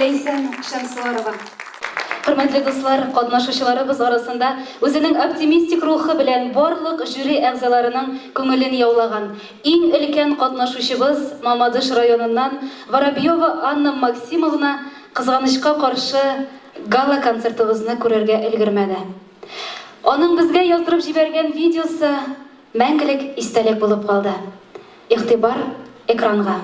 Ләйсән Шәмсуарова. Хөрмәтле дуслар, катнашучыларыбыз арасында үзенең оптимистик рухы белән барлык жюри әгъзаларының күңелен яулаган иң өлкән катнашучыбыз Мамадыш районыннан Воробьева Анна Максимовна кызганычка каршы гала концертыбызны күрергә өлгермәде. Аның безгә яздырып җибәргән видеосы мәңгелек истәлек булып калды. Игътибар экранга.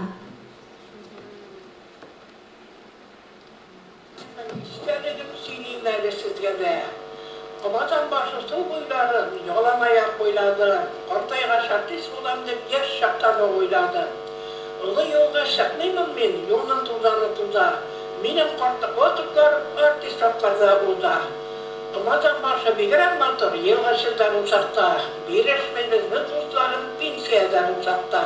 Кабатан башы су буйлары, яламаяк буйлады. Картайга шартис булам дип яшь чактан уйлады. Улы юлга чыкмыймын мин, юлның туза. Минем картлык вакытлар артистларда уза. Кабатан башы бигрәк матур, елгашында узакта. Бирешмәйбез без дусларым пенсияда узакта.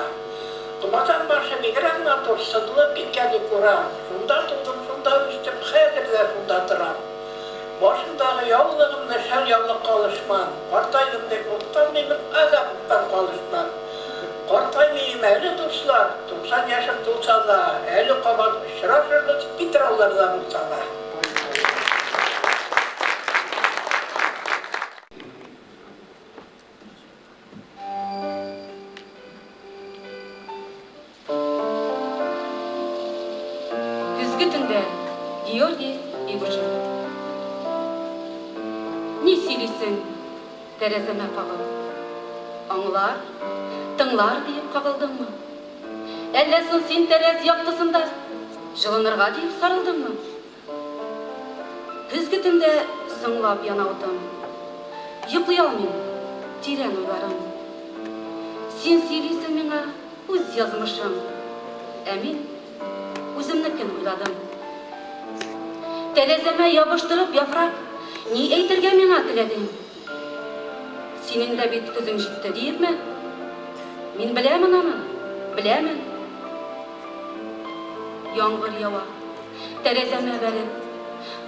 Кабатан башы бигрәк матур, сыдылып киткән кура. Шунда тудым, шунда үстем, хәзер дә шунда торам. Başımдағы яулығымны шәл яулық қалышман. Қартайдым деп ұқталмаймын, азаптан қалышман. Қартаймайым әлі достар, 90 yaşım тұлса да, әлі қабат ұшырашырмыз Петраулардан ұлса да. Күзгі түнде Георгий Игушев. Ни сөйлисең, тәрәзәмә кагыл. Аңлар, тыңлар диеп кагылдыңмы? Әллә соң син тәрәз яктысында жылынырга диеп сарылдыңмы? Көзге төндә сыңлап янавдым. Йоклый алмыйм, тирән уйларым. Син сөйлисең миңа үз язмышым, ә мин үземнекен уйладым. Тәрәзәмә ябыштырып яфрак ни әйтергә миңа теләдең? Синең дә бит көзең җитте диепме? Мин беләмен аны, беләмен. Яңгыр ява, тәрәзәмә бәреп,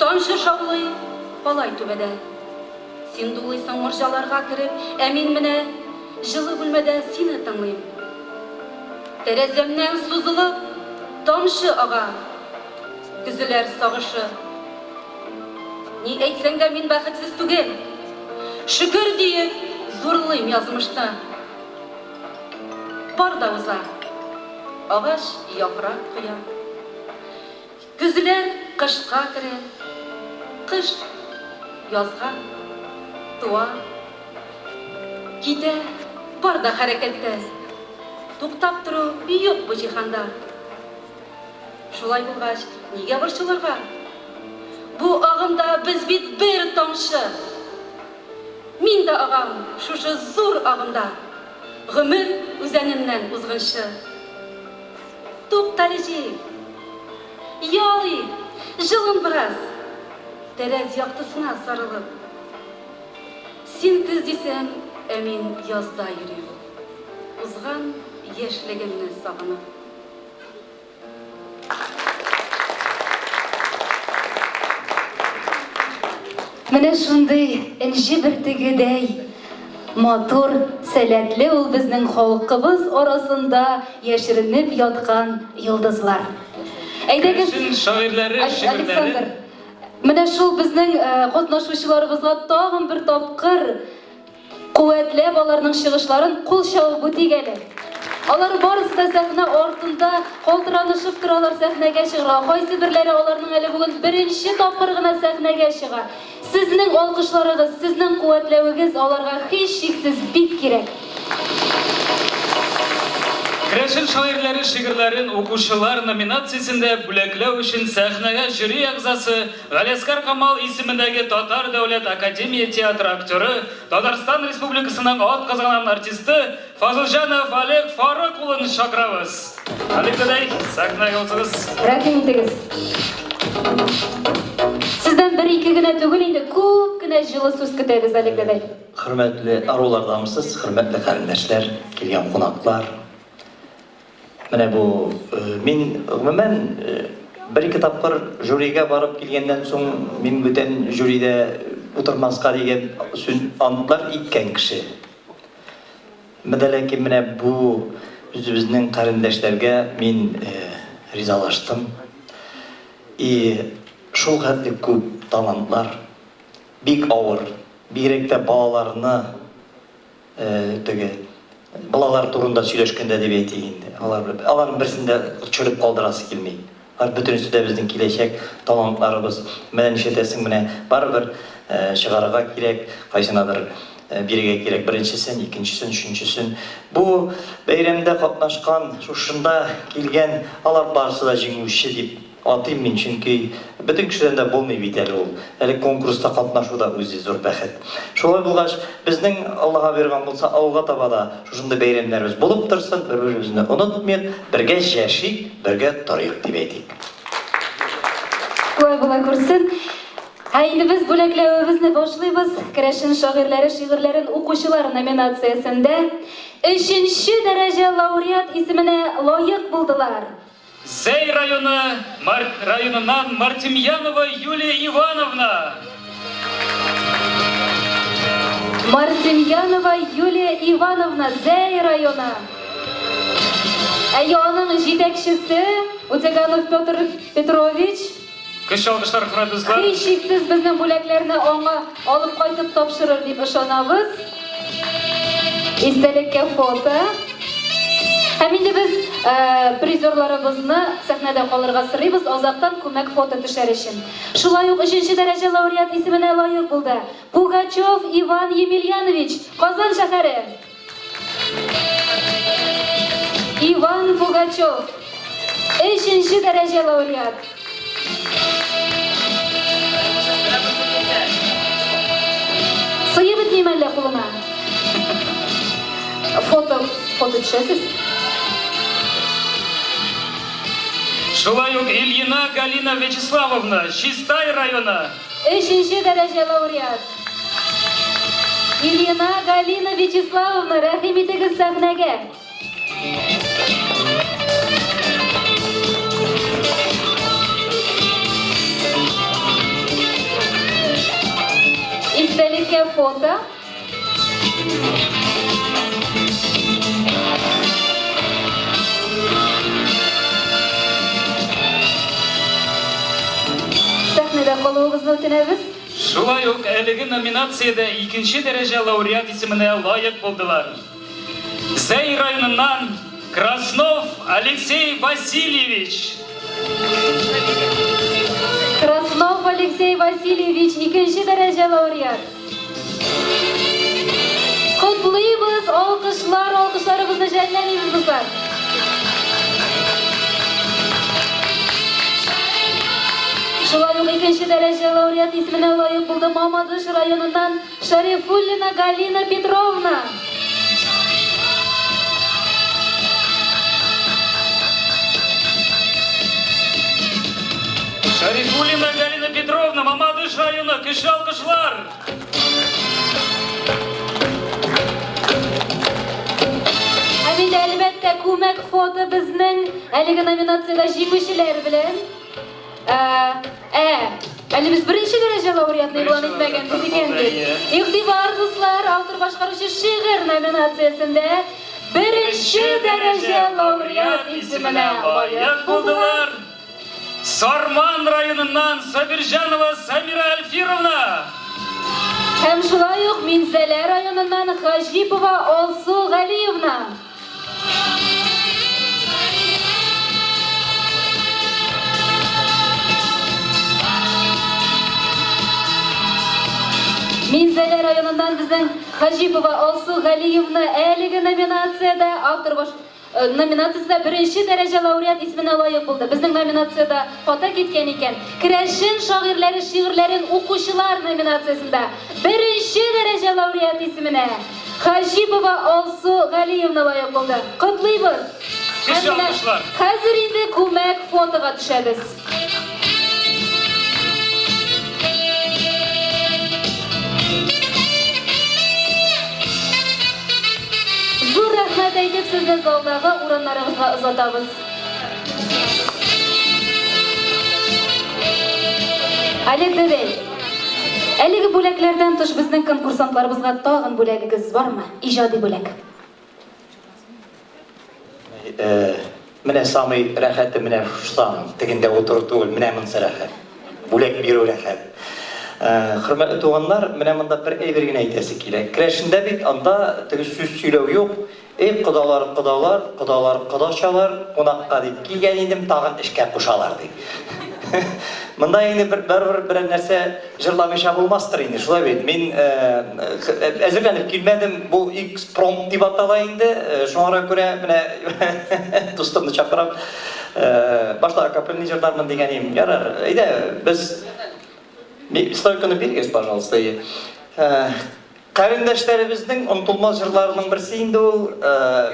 тамчы шаулый, балай түбәдә. Син дулыйсың морҗаларга кереп, ә мин менә җылы бүлмәдә сине тыңлыйм. Тәрәзәмнән сузылып, тамчы ага, күзләр сагышы. Ни әйтсәң дә мин бәхетсез түгел. Шөкер диеп, зурлыйм язмышны. Бар да уза, агач яфрак коя. Күзләр кышка керә, кыш язга туа. Китә, бар да хәрәкәттә. Туктап тору юк бу җиһанда. Шулай булгач, нигә борчылырга? Бу агымда без бит бер тамчы. Мин дә агам, шушы зур агымда. Гомер үзәненнән узгынчы. Туктале җир. Ялый, җылын бераз. Тәрәз яктысына сарылып. Син көз дисәң, ә мин язда йөрим. Узган яшьлегемне сагынып. Менә шундый энҗе бөртегедәй матур, сәләтле ул безнең халкыбыз арасында яшеренеп яткан йолдызлар. Әйдәгез, шагыйрьләре, Александр, менә шул безнең катнашучыларыбызга тагын бер тапкыр куәтләп аларның чыгышларын кул чабып үтик әле. Алар барысы да сәхнә артында калтыранышып торалар сәхнәгә чыгыра. Кайсы бирләре аларның әле бүген беренче тапкыр гына сәхнәгә чыга. Сезнең алкышларыгыз, сезнең куәтләвегез аларга һич шиксез бик кирәк. Крәшен шагыйрьләре шигырьләрен укучылар номинациясендә бүләкләү өчен сәхнәгә жюри әгъзасы Галиаскар Камал исемендәге Татар дәүләт академия театры актеры, Татарстан Республикасының атказанган артисты Фазылҗанов Олег Фарык улын чакырабыз. Алексей, сәхнәгә узыгыз. Рәхим итегез. Сездән бер-ике генә түгел инде, күп кенә җылы сүз көтәбез, Алексей. Хөрмәтле арулардамсыз, хөрмәтле кардәшләр, килгән кунаклар. Менә бу мин гомумән бер-ике тапкыр жюригә барып килгәннән соң мин бүтән жюридә утырмаска дигән антлар иткән кеше. Ләкин менә бу Bizning qarindoshlarga men rizalashdim. Шул хәтле күп талантлар, бик авыр, бигрәк тә балаларны балалар турында сөйләшкәндә дип әйтик инде. Аларның берсендә төшереп калдырасы килми. Бөтенесе дә безнең киләчәк талантларыбыз. Менә нишәтәсең, менә барыбер чыгарырга кирәк, кайсынадыр бирергә кирәк, беренчесен, икенчесен, өченчесен. Бу бәйрәмдә катнашкан, шушында килгән алар барысы да җиңүче дип атыйм мин, чөнки бөтен кешеләрдә булмый бит әле ул. Әле конкурста катнашу да үзе зур бәхет. Шулай булгач, безнең Аллаһка биргән булса, алга таба да шушында бәйрәмнәребез булып торсын, бер-беребезне онытмыйк, бергә яшик, бергә тарыйк дип әйтик. Шулай була күрсен. Инде без бүләкләвебезне башлыйбыз. Керәшен шагыйрьләре шигырьләрен укучылар номинациясендә 3нче дәрәҗә лауреат исеменә лаек булдылар. Зәй районынан Мартемьянова Юлия Ивановна. Мартемьянова Юлия Ивановна, Зәй районы. Аның җитәкчесе Утеганов Петр Петрович. Кеше алкышлар, хөрмәтле Һичшиксез безнең бүләкләрне аңа алып кайтып тапшырыр дип ышанабыз. Истәлеккә фото. Һәм инде без призерларыбызны сәхнәдә калырга сорыйбыз, азактан күмәк фото төшәр өчен. Шулай ук 3нче дәрәҗә лауреат исеменә лаек булды. Пугачев Иван Емельянович, Казан шәһәре. Иван Пугачев, 3нче дәрәҗә лауреат. Сыйып бетмим әллә кулына? Фото төшәсез. Шулай ук Ильина Галина Вячеславовна, Чистай районы. 3нче дәрәҗә лауреат. Ильина Галина Вячеславовна, рәхим итегез сәхнәгә. Истәлеккә фото. Сәхнәдә калуыгызны үтенәбез. Шулай ук әлеге номинациядә 2нче дәрәҗә лауреат исеменә лаек булдылар. Зәй районыннан Краснов Алексей Васильевич. Краснов Алексей Васильевич, 2нче дәрәҗә лауреат. Котлыйбыз, алкышларыбызны жәлләмибез кызлар. Шулай ук 2нче дәрәҗә лауреат исеменә лаек булды Мамадыш районыннан Шарифуллина Галина Петровна. Шарифуллина Галина Петровна, Мамадыш районы, кеше алкышлар. Һәм инде әлбәттә күмәк фото безнең әлеге номинациядә җиңүчеләр белән. Әле без 1нче дәрәҗә лауреатны игълан итмәгәнбез икән бит. Игътибар дуслар, автор башкаручы шигырь номинациясендә 1нче дәрәҗә лауреат исеменә лаек булдылар. Сарман районыннан Сабирҗанова Самира Альфировна. Һәм шулай ук Минзәлә районыннан Хаҗипова Алсу Галиевна. Минзәлә районыннан безнең Хаҗипова Алсу Галиевна әлеге номинациядә номинациясында 1нче дәрәҗә лауреат исеменә лаек булды. Безнең номинацияда хата киткән икән. Керәшен шагыйрьләре шигырьләрен укучылар номинациясында 1нче дәрәҗә лауреат исеменә Хаҗипова Алсу Галиевна лаек булды. Котлыйбыз. Хәзер инде күмәк фотога төшәбез. Зур рәхмәт әйтеп сезне залдагы урыннарыгызга озатабыз. Олег Бебей, әлеге бүләкләрдән тыш безнең конкурсантларыбызга тагын бүләгегез бармы? Иҗади бүләк. менә самый рәхәте менә шусан тегендә утыру түгел, менә монсы рәхәт. Бүләк бирү рәхәт. Хөрмәтле туганнар, менә монда бер әйбер генә әйтәсе килә. Керәшендә бит анда теге сүз сөйләү юк. Кодалар, кодачалар, кунакка дип килгән идем, тагын эшкә кушалар дип. Монда инде бер нәрсә җырламыйча булмастыр инде, шулай бит. Мин әзерләнеп килмәдем, бу экспромт дип атала инде. Шуңа күрә менә дустымны чакырып, башта акапельный җырлармын дигәнем. Ярар, әйдә, без стойканы бирегез, пожалуйста. Карындашларыбызның онтылмас җырларының берсе инде ул,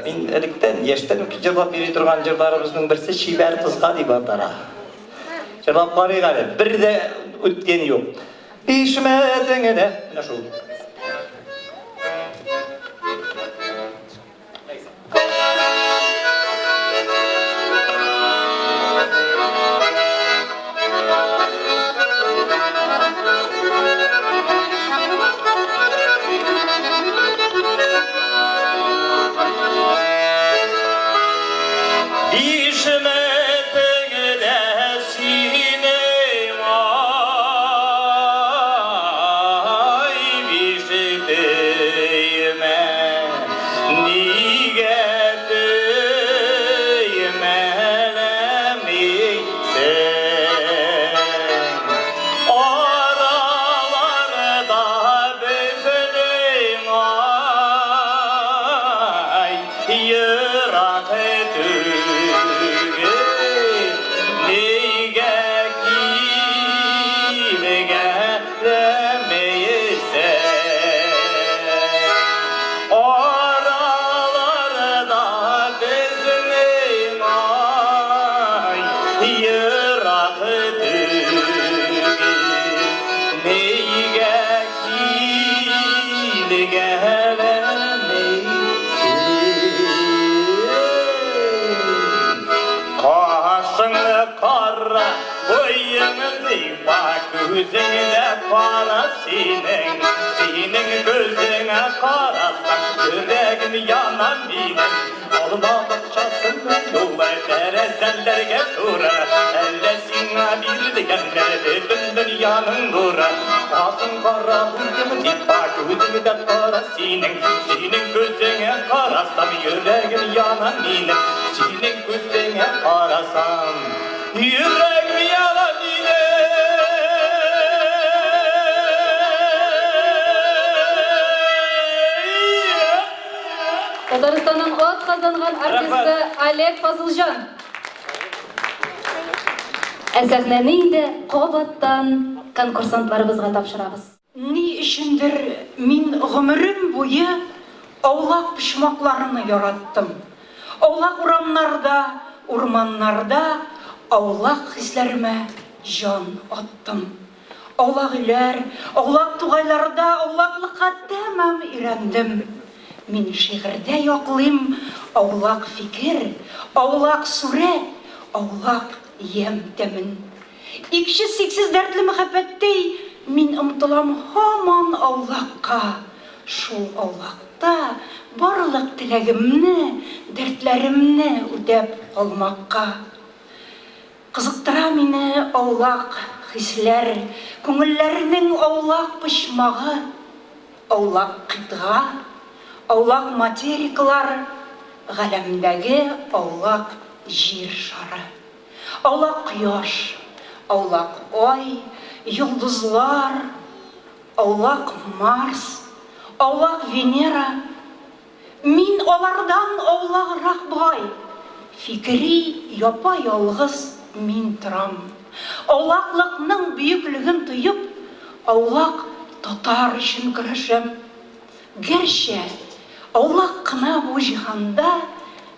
мин электән яшьтән үк җырлап йөри торган җырларыбызның берсе Шибәр кызга дип атала. Җырлап карыйк әле, бер дә үткән юк. Бишмәтеңдә, менә шул. Gözüne para senin gözüne karasam yüreğim yanan benim. Olma bakçasın yola terezellerge tura, ellesine bir diyenlerde dünyanın nuru. Ağzın kara burnum tipa gözüne para senin gözüne karasam yüreğim yanan benim. Senin gözüne karasam yüreğim yanan benim. Татарстанның ат казанган артисты Олег Фазылжан. Сәхнәне инде кабаттан конкурсантларыбызга тапшырабыз. Ни өчендер мин гомерем буе аулак пычмакларны яраттым. Аулак урамнарда, урманнарда аулак хисләремә җан аттым. Аулак иләр, аулак тугайларда аулаклыкка тәмам өйрәндем. Мин шигырьдә яклыйм аулак фикер, аулак сурәт, аулак ям тәмен. Икче сиксез дәртле мәхәббәттәй мин омтылам һаман аулакка. Шул аулакта барлык теләгемне, дәртләремне үтәп калмакка. Кызыктыра мине аулак хисләр, күңелләрнең аулак пычмагы, аулак кытга, аулак материклар, галәмдәге аулак җир шары. Аулак кояш, аулак ай, йолдызлар, аулак Марс, аулак Венера. Мин алардан аулаграк бай, фикри япа-ялгыз мин торам. Аулаклыкның бөеклеген тоеп, аулак татар өчен көрәшәм. Гәрчә аулак кына бу җиһанда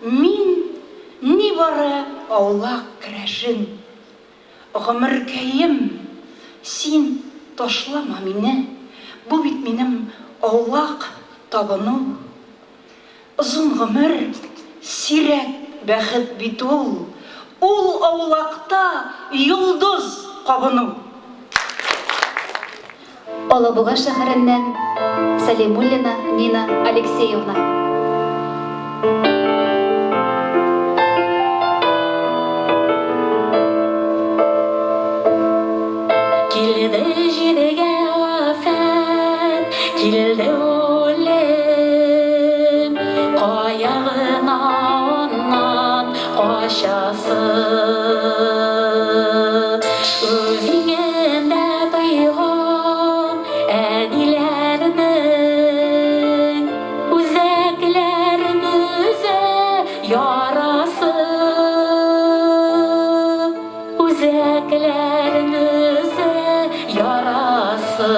мин нибары аулак көрәшен. Гомеркәем, син ташлама мине, бу бит минем аулак табыну. Озын гомер, сирәк бәхет бит ул аулакта йолдыз кабыну. Алабуга шәһәреннән Салимуллина Нина Алексеевна. Өзіңнен де тайған әнилерінің өзәклерін өзі ярасы өзәклерін өзі ярасы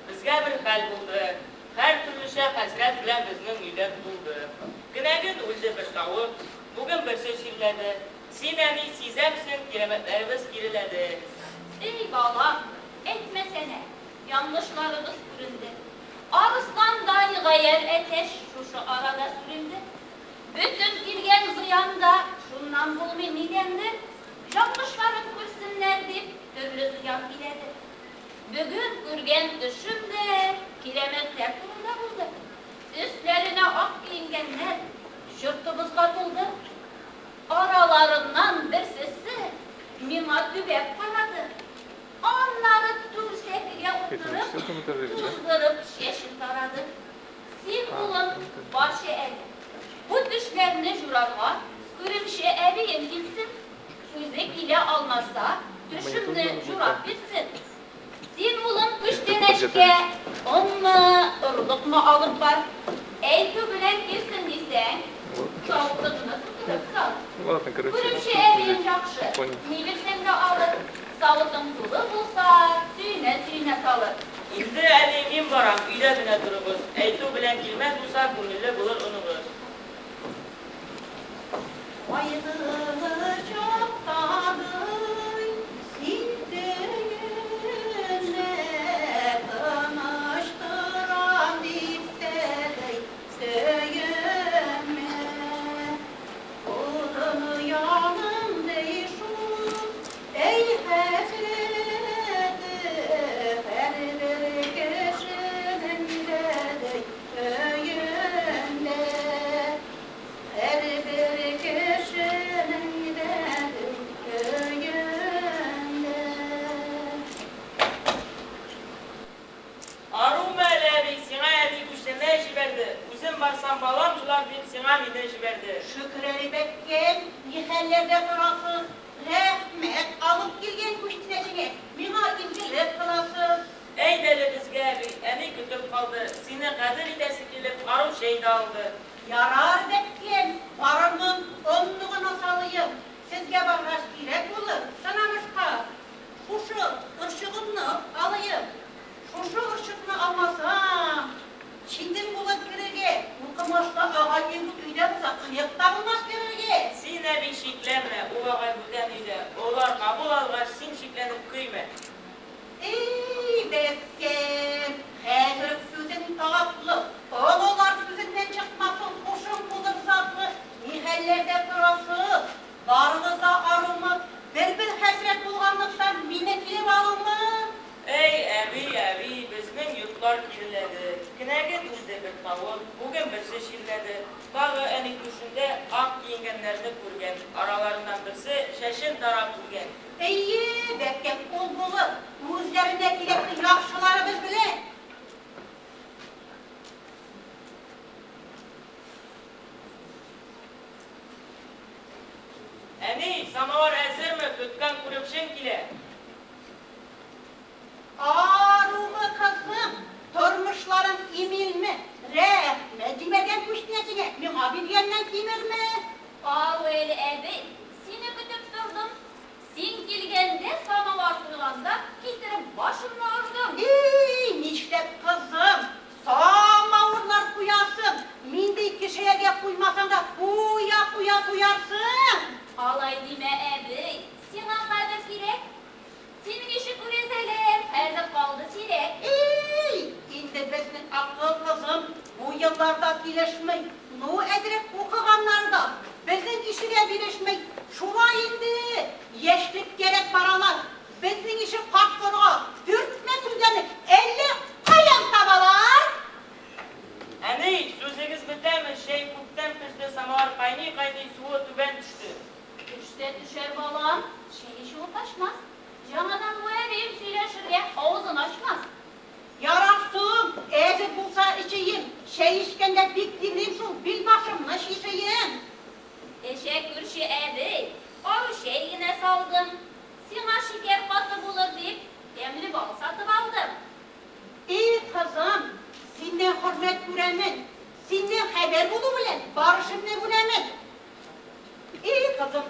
Bizga bir hal bo'ldi. Har turli hasrat bilan bizning uyda bo'ldi. Günegün ulde bir tavuk, bugün bir şişirledi. Sinemi sizemsin, kiremetlerimiz giriledi. Ey balam, etmesene. Yanlışlarımız süründü. Arıslan dahi gayer eteş şuşu arada süründü. Bütün girgen ziyanda şundan bulmayı nedendir? Yanlışları kürsünler deyip türlü ziyan biledi. Bugün gürgen düşümde kiremet tekbirinde buldu. Üstlerine ak giyingenler şırtımız katıldı. Aralarından bir sesi mima dübek kanadı. Onları türsekliğe oturup tuzdırıp şeşin taradı. Sin ulun başı eli. Bu düşlerini jurarlar, kürümşe eviyim gitsin. Füzek ile almazsa düşümünü jurat bitsin. Sin ulun güçteneşke, onunla ırlık mı alıp var? Eykü bilen girsin diysen, sağlıklıcını tutup sal. Kürümşe eviyim jakşı, ne bilsen de alır. Sağlıkın dolu bulsa, süyne salır. İndi elimim varam, üyde bine durubuz. Eytu bilen girmez bulsa, gönüllü bulur unubuz. Ayını çok tadı, sindirine tanıştıran dipteli söyüme. Kulunu yanım değişur, ey hasreti, her bir kişinin de köyünde. Her bir kişinin de köyünde. Arum elevi, sina evi güçlerine jiberdi. Uzun barsan balamcılar deyip sina mide jiberdi. Şükrü bekkel, nihellerde kırasız, rahmet alıp gelgen kuştineşine, mima ilgilik kılasız. Ey deli bizge evi, eni kütüp kaldı. Sini kadir itesi kilip arum şehit aldı. Yarar bekkel, varımın onluğuna salayım. Sizge barraş gerek olur, sanamışka. Şuşu ırşığını alayım. Şuşu ırşığını almasam, Çin'den bulan kirege, bu kamaşta ağayın üyden sakıyıkta bulmaz kirege. Sin evi şiklenme, uvagay büten üyde. Olar kabul algaç, sin şiklenip kıyme. Ey bekkel, hazır süzün tatlı, oğullar süzünden çıkmasın, kuşun budur zatlı, nihellerde kırası, varınızda arımı, bir hasret bulganlıktan minnetli alınma. Ey evi, bizning yurtlar kiriledi. Kinege düzde bir tavuk, bugün birisi şirledi. Dağı enik düşünde ak giyingenlerini kurgen. Aralarından birisi şeşin taraf kurgen. Ey bekkel kul bulur, yüzlerinde kilekli yakşılarımız bile. Eni, samavar hazır mı? Tutkan kurupşun kile. Arımı kızım, durmuşların imil mi? Rahmet demeden kuşnesine, muhabir yandan kimir mi? Ağ öyle evi, seni kütüp durdum. Sin gelgende sana var kılganda, getirip başımla ördüm. Ey nişlet kızım, samavurlar kuyasın. Mindi kişiye de kuymasan da kuya kuyarsın. Alay deme evi, sana kaydet gerek. Senin işi kurezeler, hazır kaldı sirek. Ey, indi bizim akıl kızım, bu yıllarda birleşmek, nu edrek okuganlarda, bizim işine birleşmek, şuna indi, yeşlik gerek paralar, bizim işi patlığa, dürtme sözlerini, 50 kayan tabalar. Eni, sözünüz biter mi? Şey kupten pişti, samavar kayni suyu tüben düştü. Düşse düşer balam, şey işi uğraşmaz. Canadan bu evim söyleşirken ağzını açmaz. Yararsın, eğer bulsa içeyim, şey işkende biktireyim şu bilbaşımla şişeyim. Teşekkür evi, o şeyine saldım. Sana şeker katı bulur deyip demli bal satıp aldım. İyi kızım, senden hürmet göremin, senden haber bulu bilen, barışım ne bilemin. İyi kızım,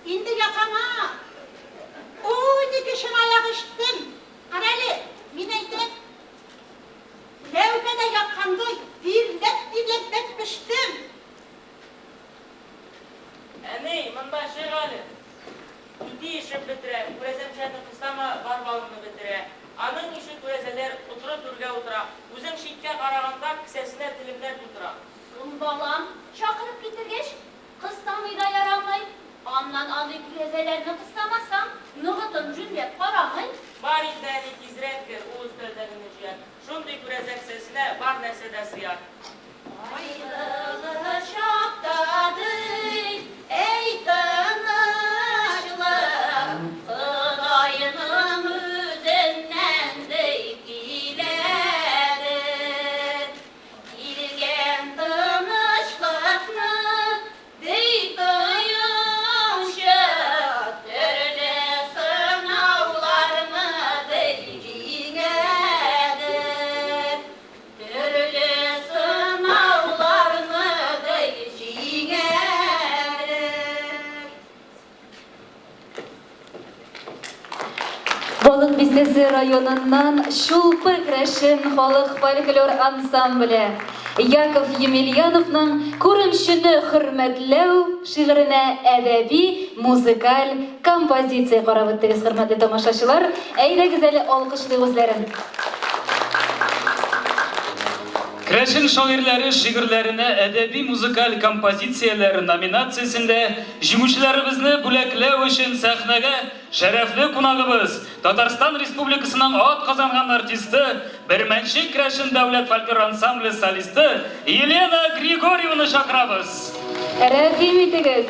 indi yatama. Ne kişin ayak işittim. Karali, mineydim. Levkede yakkandı, dirlet Eşittim. Әне, мында шеғалі. Үді ішіп бітірі, көресем шәді қыстама бар балыны бітірі. Аның іші көрезелер ұтыры түрге ұтыра. Өзің шитке қарағанда кісесіне тілімдер тұтыра. Ун балам, шақырып кетіргеш, қыстамыйда ярамай. Аннан аны күрезелерді қыстамасам, нұғытын жүндеп қарамай. Бар индәні тезірек кер, уыз тілдеріні жүйер. Шундай күрезе кісесіне бар нәрседе сияр. Айлығы шаптады, ей тынышлық, Құдайының өзінен дей келеді. Келген тынышлықны дей тойыншы, түрлі сынауларны дей жеңеді. Түрлі сынауларны дей жеңеді. Балык Бистәсе районыннан Шулпы Крәшен халык фольклор ансамбле Яков Емельяновның «Күремшіні хөрмәтләү» шигыренә әдәби, музыкаль композиция карап үттегез, хөрмәтле тамашачылар. Әйдәгез әле алкышлый үзләрен. Крәшен шагыйрьләре шигырьләренә әдәби музыкаль композицияләр номинациясендә җиңүчеләребезне бүләкләү өчен сәхнәгә шәрәфле кунагыбыз, Татарстан Республикасының атказанган артисты, Бермәнче Крәшен дәүләт фольклор ансамбле солисты Елена Григорьевна чакырабыз. Рәхим итегез.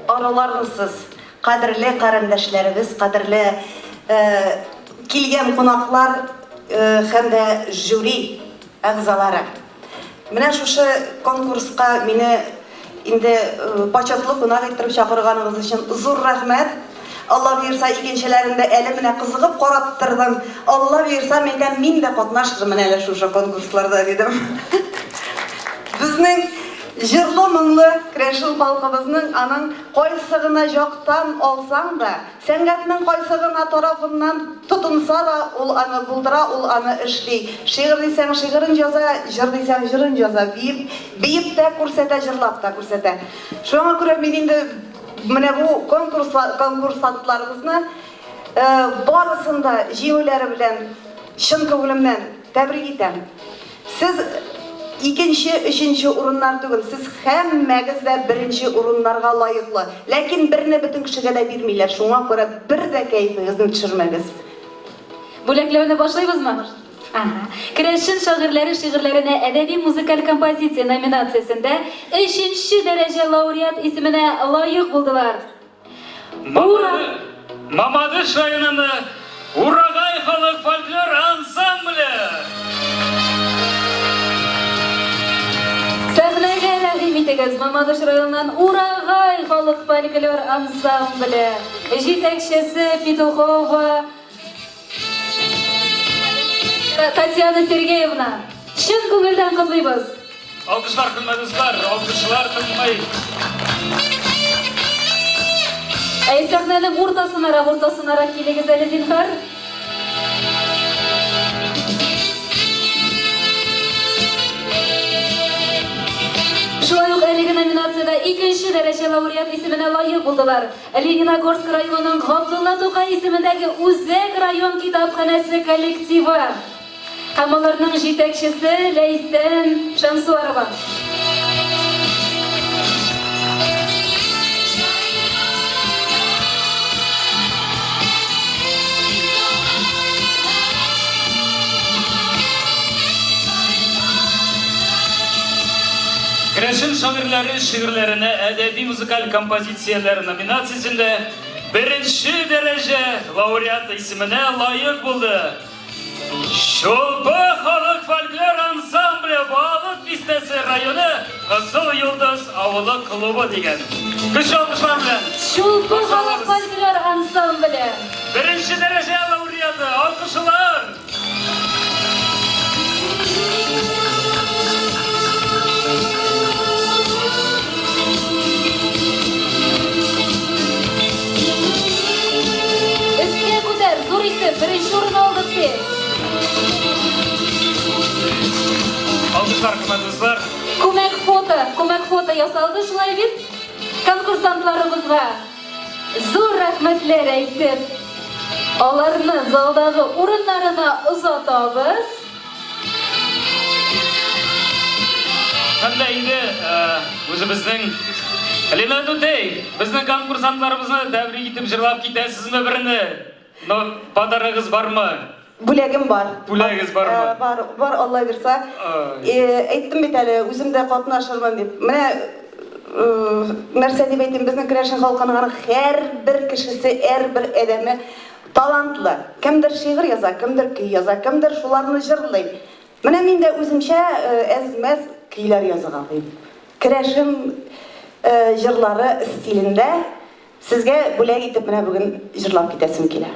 Араларынсыз, қадірлі қарындашларыбыз, қадірлі келген қонақлар һәм дә жюри әгъзалары. Менә шушы конкурска мине инде почетлы кунак иттереп чакырганыгыз өчен зур рәхмәт. Алла бирса, икенчеләрендә әле менә кызыгып карап тордым. Алла бирса, мин дә катнашырмын менә шушы конкурсларда дидем. Безнең җырлы моңлы Крәшен халкыбызның аның кайсы гына жактан алсаң да, сәнгатьнең кайсы гына тарафыннан тотынса да, ул аны булдыра, ул аны эшли. Шигырь дисәң шигырын яза, җыр дисәң җырын яза, биеп тә күрсәтә, җырлап та күрсәтә. Шуңа күрә мин инде менә бу конкурсантларыбызны барысында җиңүләре белән чын күңелемнән тәбрик итәм. Сез икенче, өченче урыннар түгел, сез һәммәгез дә беренче урыннарга лаеклы. Ләкин берне бөтен кешегә дә бирмиләр. Шуңа күрә бер дә кәефегезне төшермәгез. Бүләкләүне башлыйбызмы? Крәшен шагыйрьләре шигырьләренә әдәби музыкаль композиция номинациясендә 3нче дәрәҗә лауреат исеменә лаек булдылар. Мамадыш районының Урагай халык фольклор ансамбле. Сәхнәгә рәхим итегез, Мамадыш районыннан Урагай халык фольклор ансамбле җитәкчесе Петухова Татьяна Сергеевна. Чын күңелдән котлыйбыз. Алкышлар кылмадызлар, алкышлар кылмай. Сәхнәнең уртасынара килегез әле зинһар. Шулай ук әлеге номинацияда 2нче дәрәҗә лауреат исеменә лаек булдылар. Лениногорск районының Габдулла Тукай исемендәге Үзәк район китапханәсе коллективы. Һәм аларның җитәкчесе Ләйсән Шамсуарова. Крәшен шагыйрьләре шигырьләренә әдәби музыкаль композицияләр номинациясендә 1нче дәрәҗә лауреат исеменә лаек булды. Шулпы халык фольклор ансамбле Балык Бистәсе районы Кызыл Йолдыз авылы клубы дигән. Көч алкышлар белән. Шулпы халык фольклор ансамбле 1нче дәрәҗә лауреаты, алкышлар. Өскә күтәр, зур итеп, беренче урын Кызлар, кызлар. Көмек фото ясалды шулай бит. Конкурсантларыбызга зур рәхмәтләр әйтеп, аларны залдагы урыннарына озатабыз. Анда инде үзебезнең Лена Дудей, безнең конкурсантларыбызны тәбрик итеп җырлап китәсезме берне? Но подарыгыз бармы? Бүләгем бар. Бүләгез бармы? Бар, Алла бирсә. Әйттем бит әле, үзем дә катнашырмын дип. Менә нәрсә дип әйтим, безнең Керәшен халкының һәрбер кешесе, һәрбер әдәме талантлы. Кемдер шигырь яза, кемдер көй яза, кемдер шуларны җырлый. Менә мин дә үземчә әзмәс көйләр язарга телим. Керәшен җырлары стилендә сезгә бүләк итеп менә бүген җырлап китәсем килә.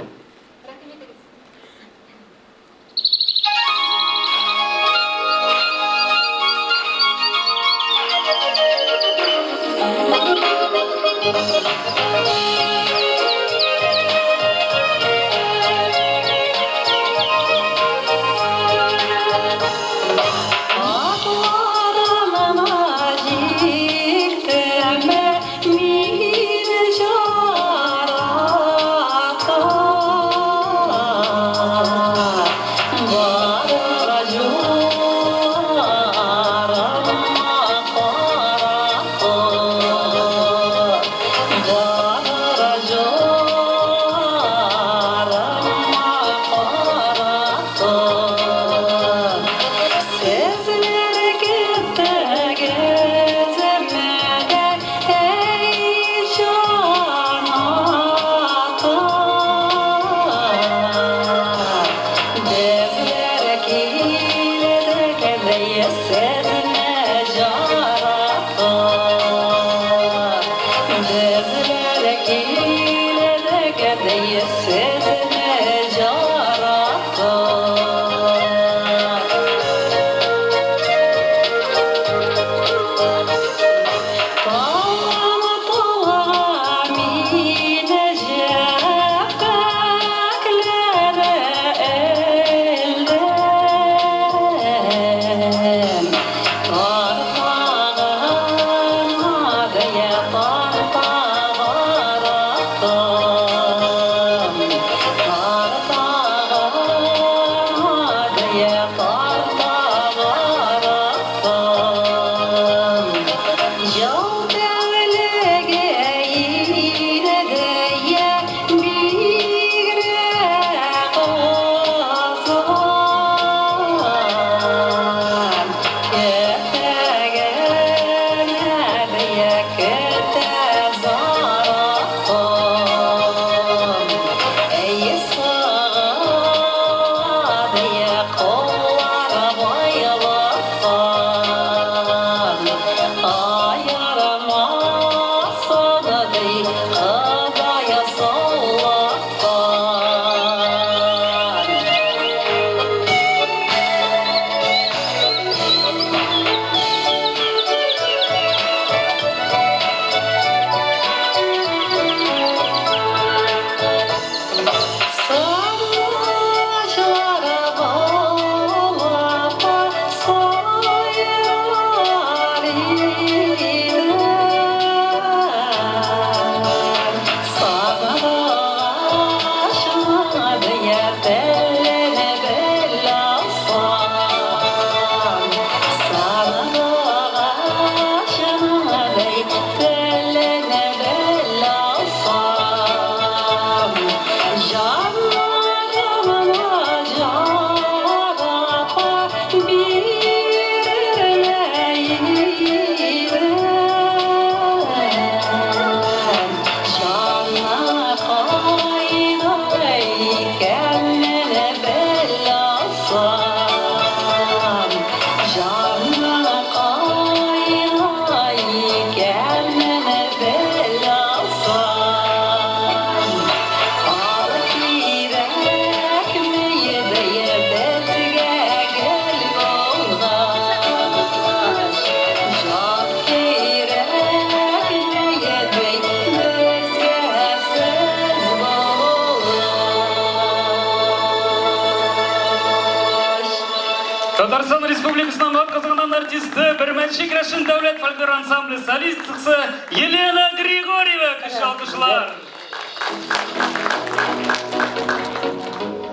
Татарстан Республикасынан атказанганнан артисты, Берменчи Крашин Давлет фольклор ансамблі солистысы Елена Григорьева. Күшті алқышлар.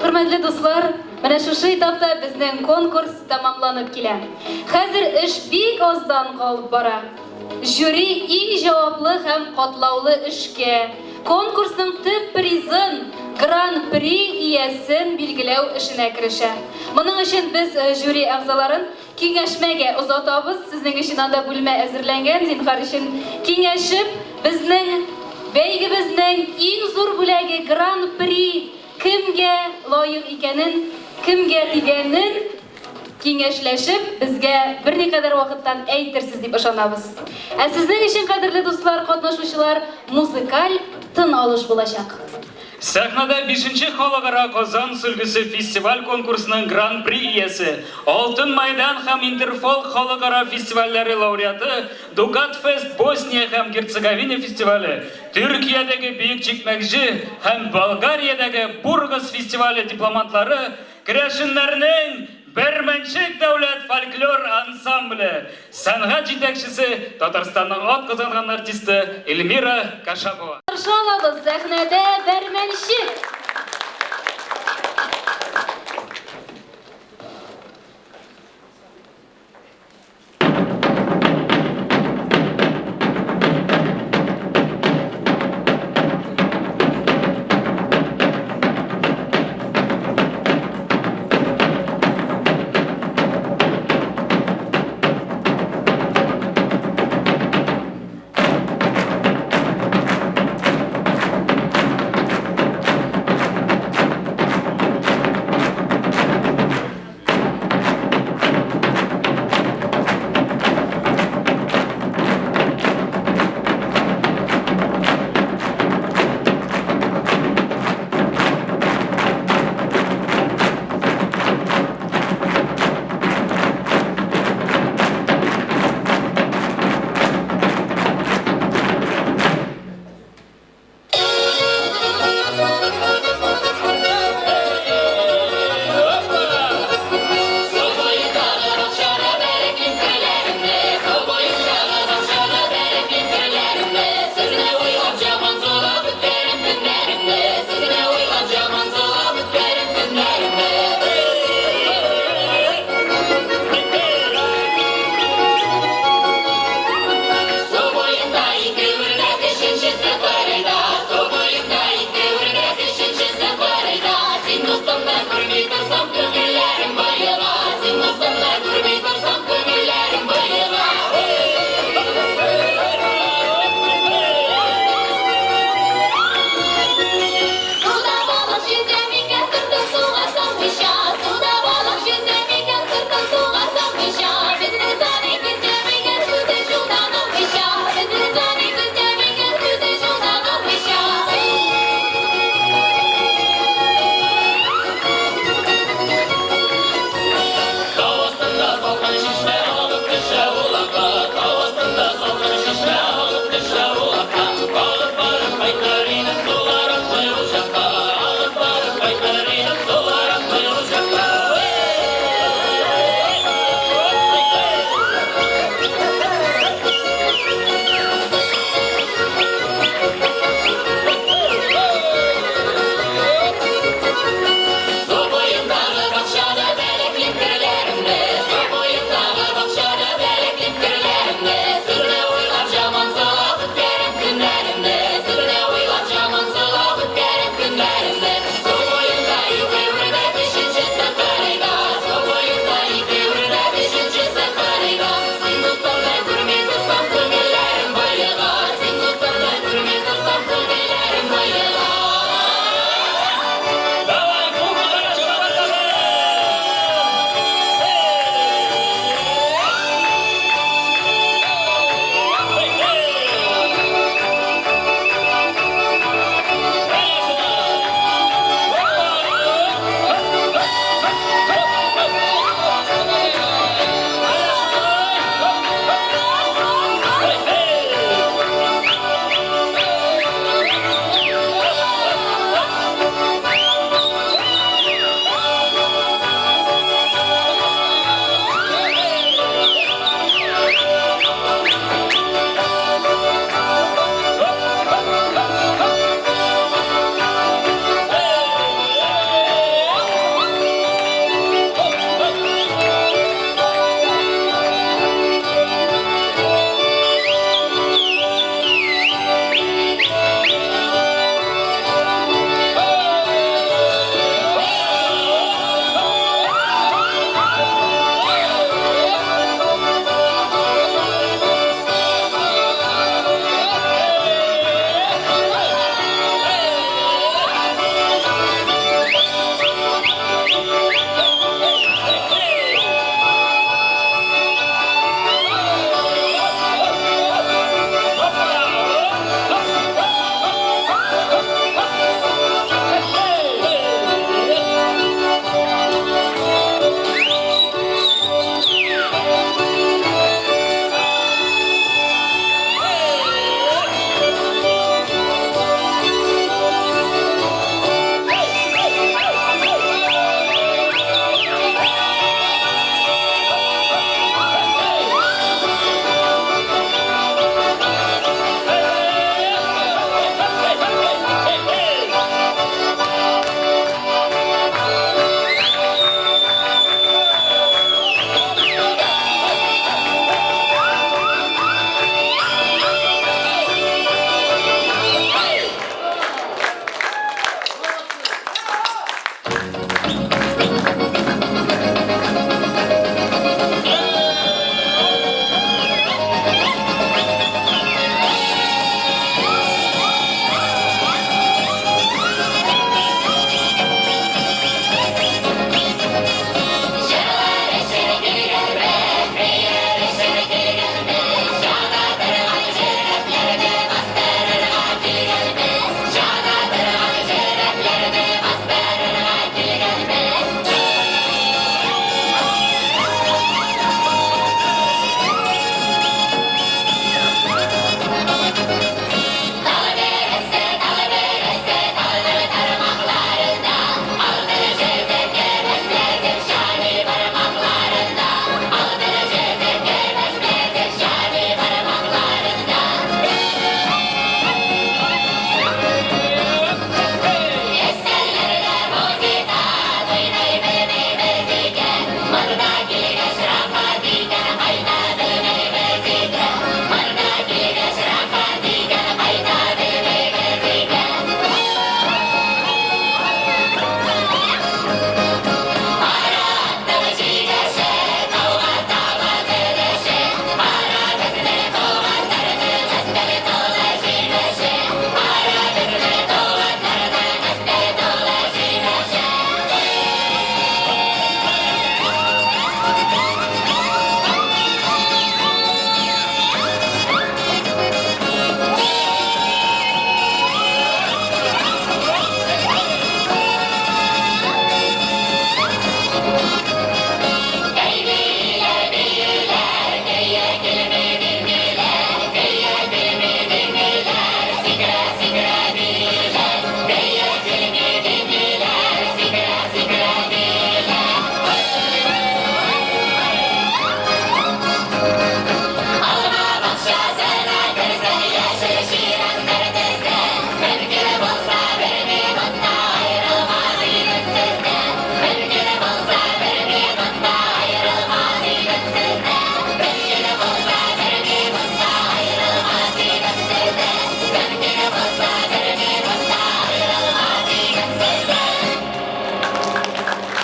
Hürmetli dostlar, менә шушы этапта безнең конкурс тамамланып килә. Хәзер эш бик аздан калып бара. Жюри иң җаваплы һәм катлаулы эшкә, конкурсның төп призын, гран-при иясен билгеләү эшенә керешә. Моның өчен без жюри әгъзаларын киңәшмәгә озатабыз. Сезнең өчен анда бүлмә әзерләнгән. Зинһар өчен киңәшеп, безнең бәйгебезнең иң зур бүләге гран-при кемгә лаек икәнен, кемгә тигәнен киңәшләшеп, безгә берникадәр вакыттан әйтерсез дип ышанабыз. Ә сезнең өчен, кадерле дуслар, катнашучылар, музыкаль тын алыш булачак. Сәхнәдә 5-нче халыкара Казан сөлгесе фестиваль конкурсының гран-при иясе, Алтын майдан һәм Интерфол халыкара фестивальләре лауреаты, Дугат Фест Босния һәм Герцеговина фестивале, Төркиядәге Бөек Чикмәкҗе һәм Болгариядәге Бургас фестивале дипломатлары керәшеннәрнең Берменчек дәүләт фольклор ансамбле сәнгать җитәкчесе Татарстанның атказанган артисты Эльмира Кашапова. Каршы алабыз сәхнәдә Берменчек.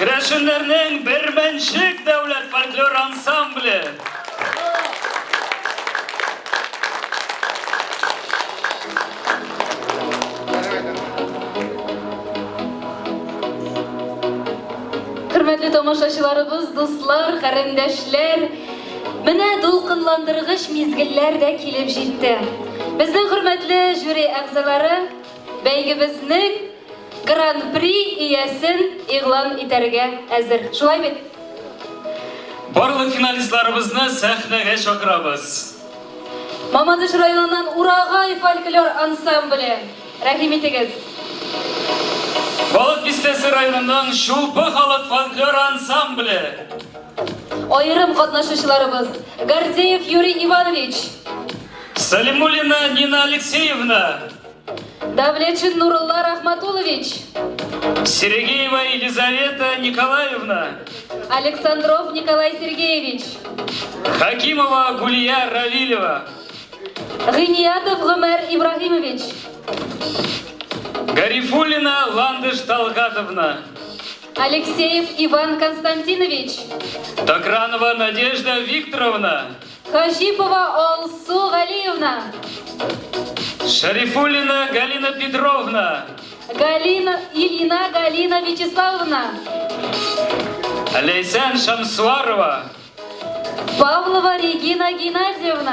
Керәшеннәрнең Бермәнчек дәүләт фольклор ансамбле. Хөрмәтле тамашачыларыбыз, дуслар, кәрендәшләр, менә дулкынландыргыч мизгелләр дә килеп җитте. Безнең хөрмәтле жюри әгъзалары бәйгебезнең Гран-при иясен игълан итәргә әзер. Шулай бит? Барлык финалистларыбызны сәхнәгә чакырабыз. Мамадыш районыннан Урагай фольклор ансамбле. Рәхим итегез. Балык Бистәсе районыннан Шулпы халык фольклор ансамбле. Айрым катнашучыларыбыз Гордеев Юрий Иванович, Салимуллина Нина Алексеевна, Давлечин Нурулла Рахматулович, Сергеева Елизавета Николаевна, Александров Николай Сергеевич, Хакимова Гулия Равилева, Гыниятов Гомер Ибрагимович, Гарифуллина Ландыш Талгатовна, Алексеев Иван Константинович, Токранова Надежда Викторовна, Хажипова Алсу Галиевна, Шарифуллина Галина Петровна, Ильина Галина Вячеславовна, Лейсан Шамсуарова, Павлова Регина Геннадьевна.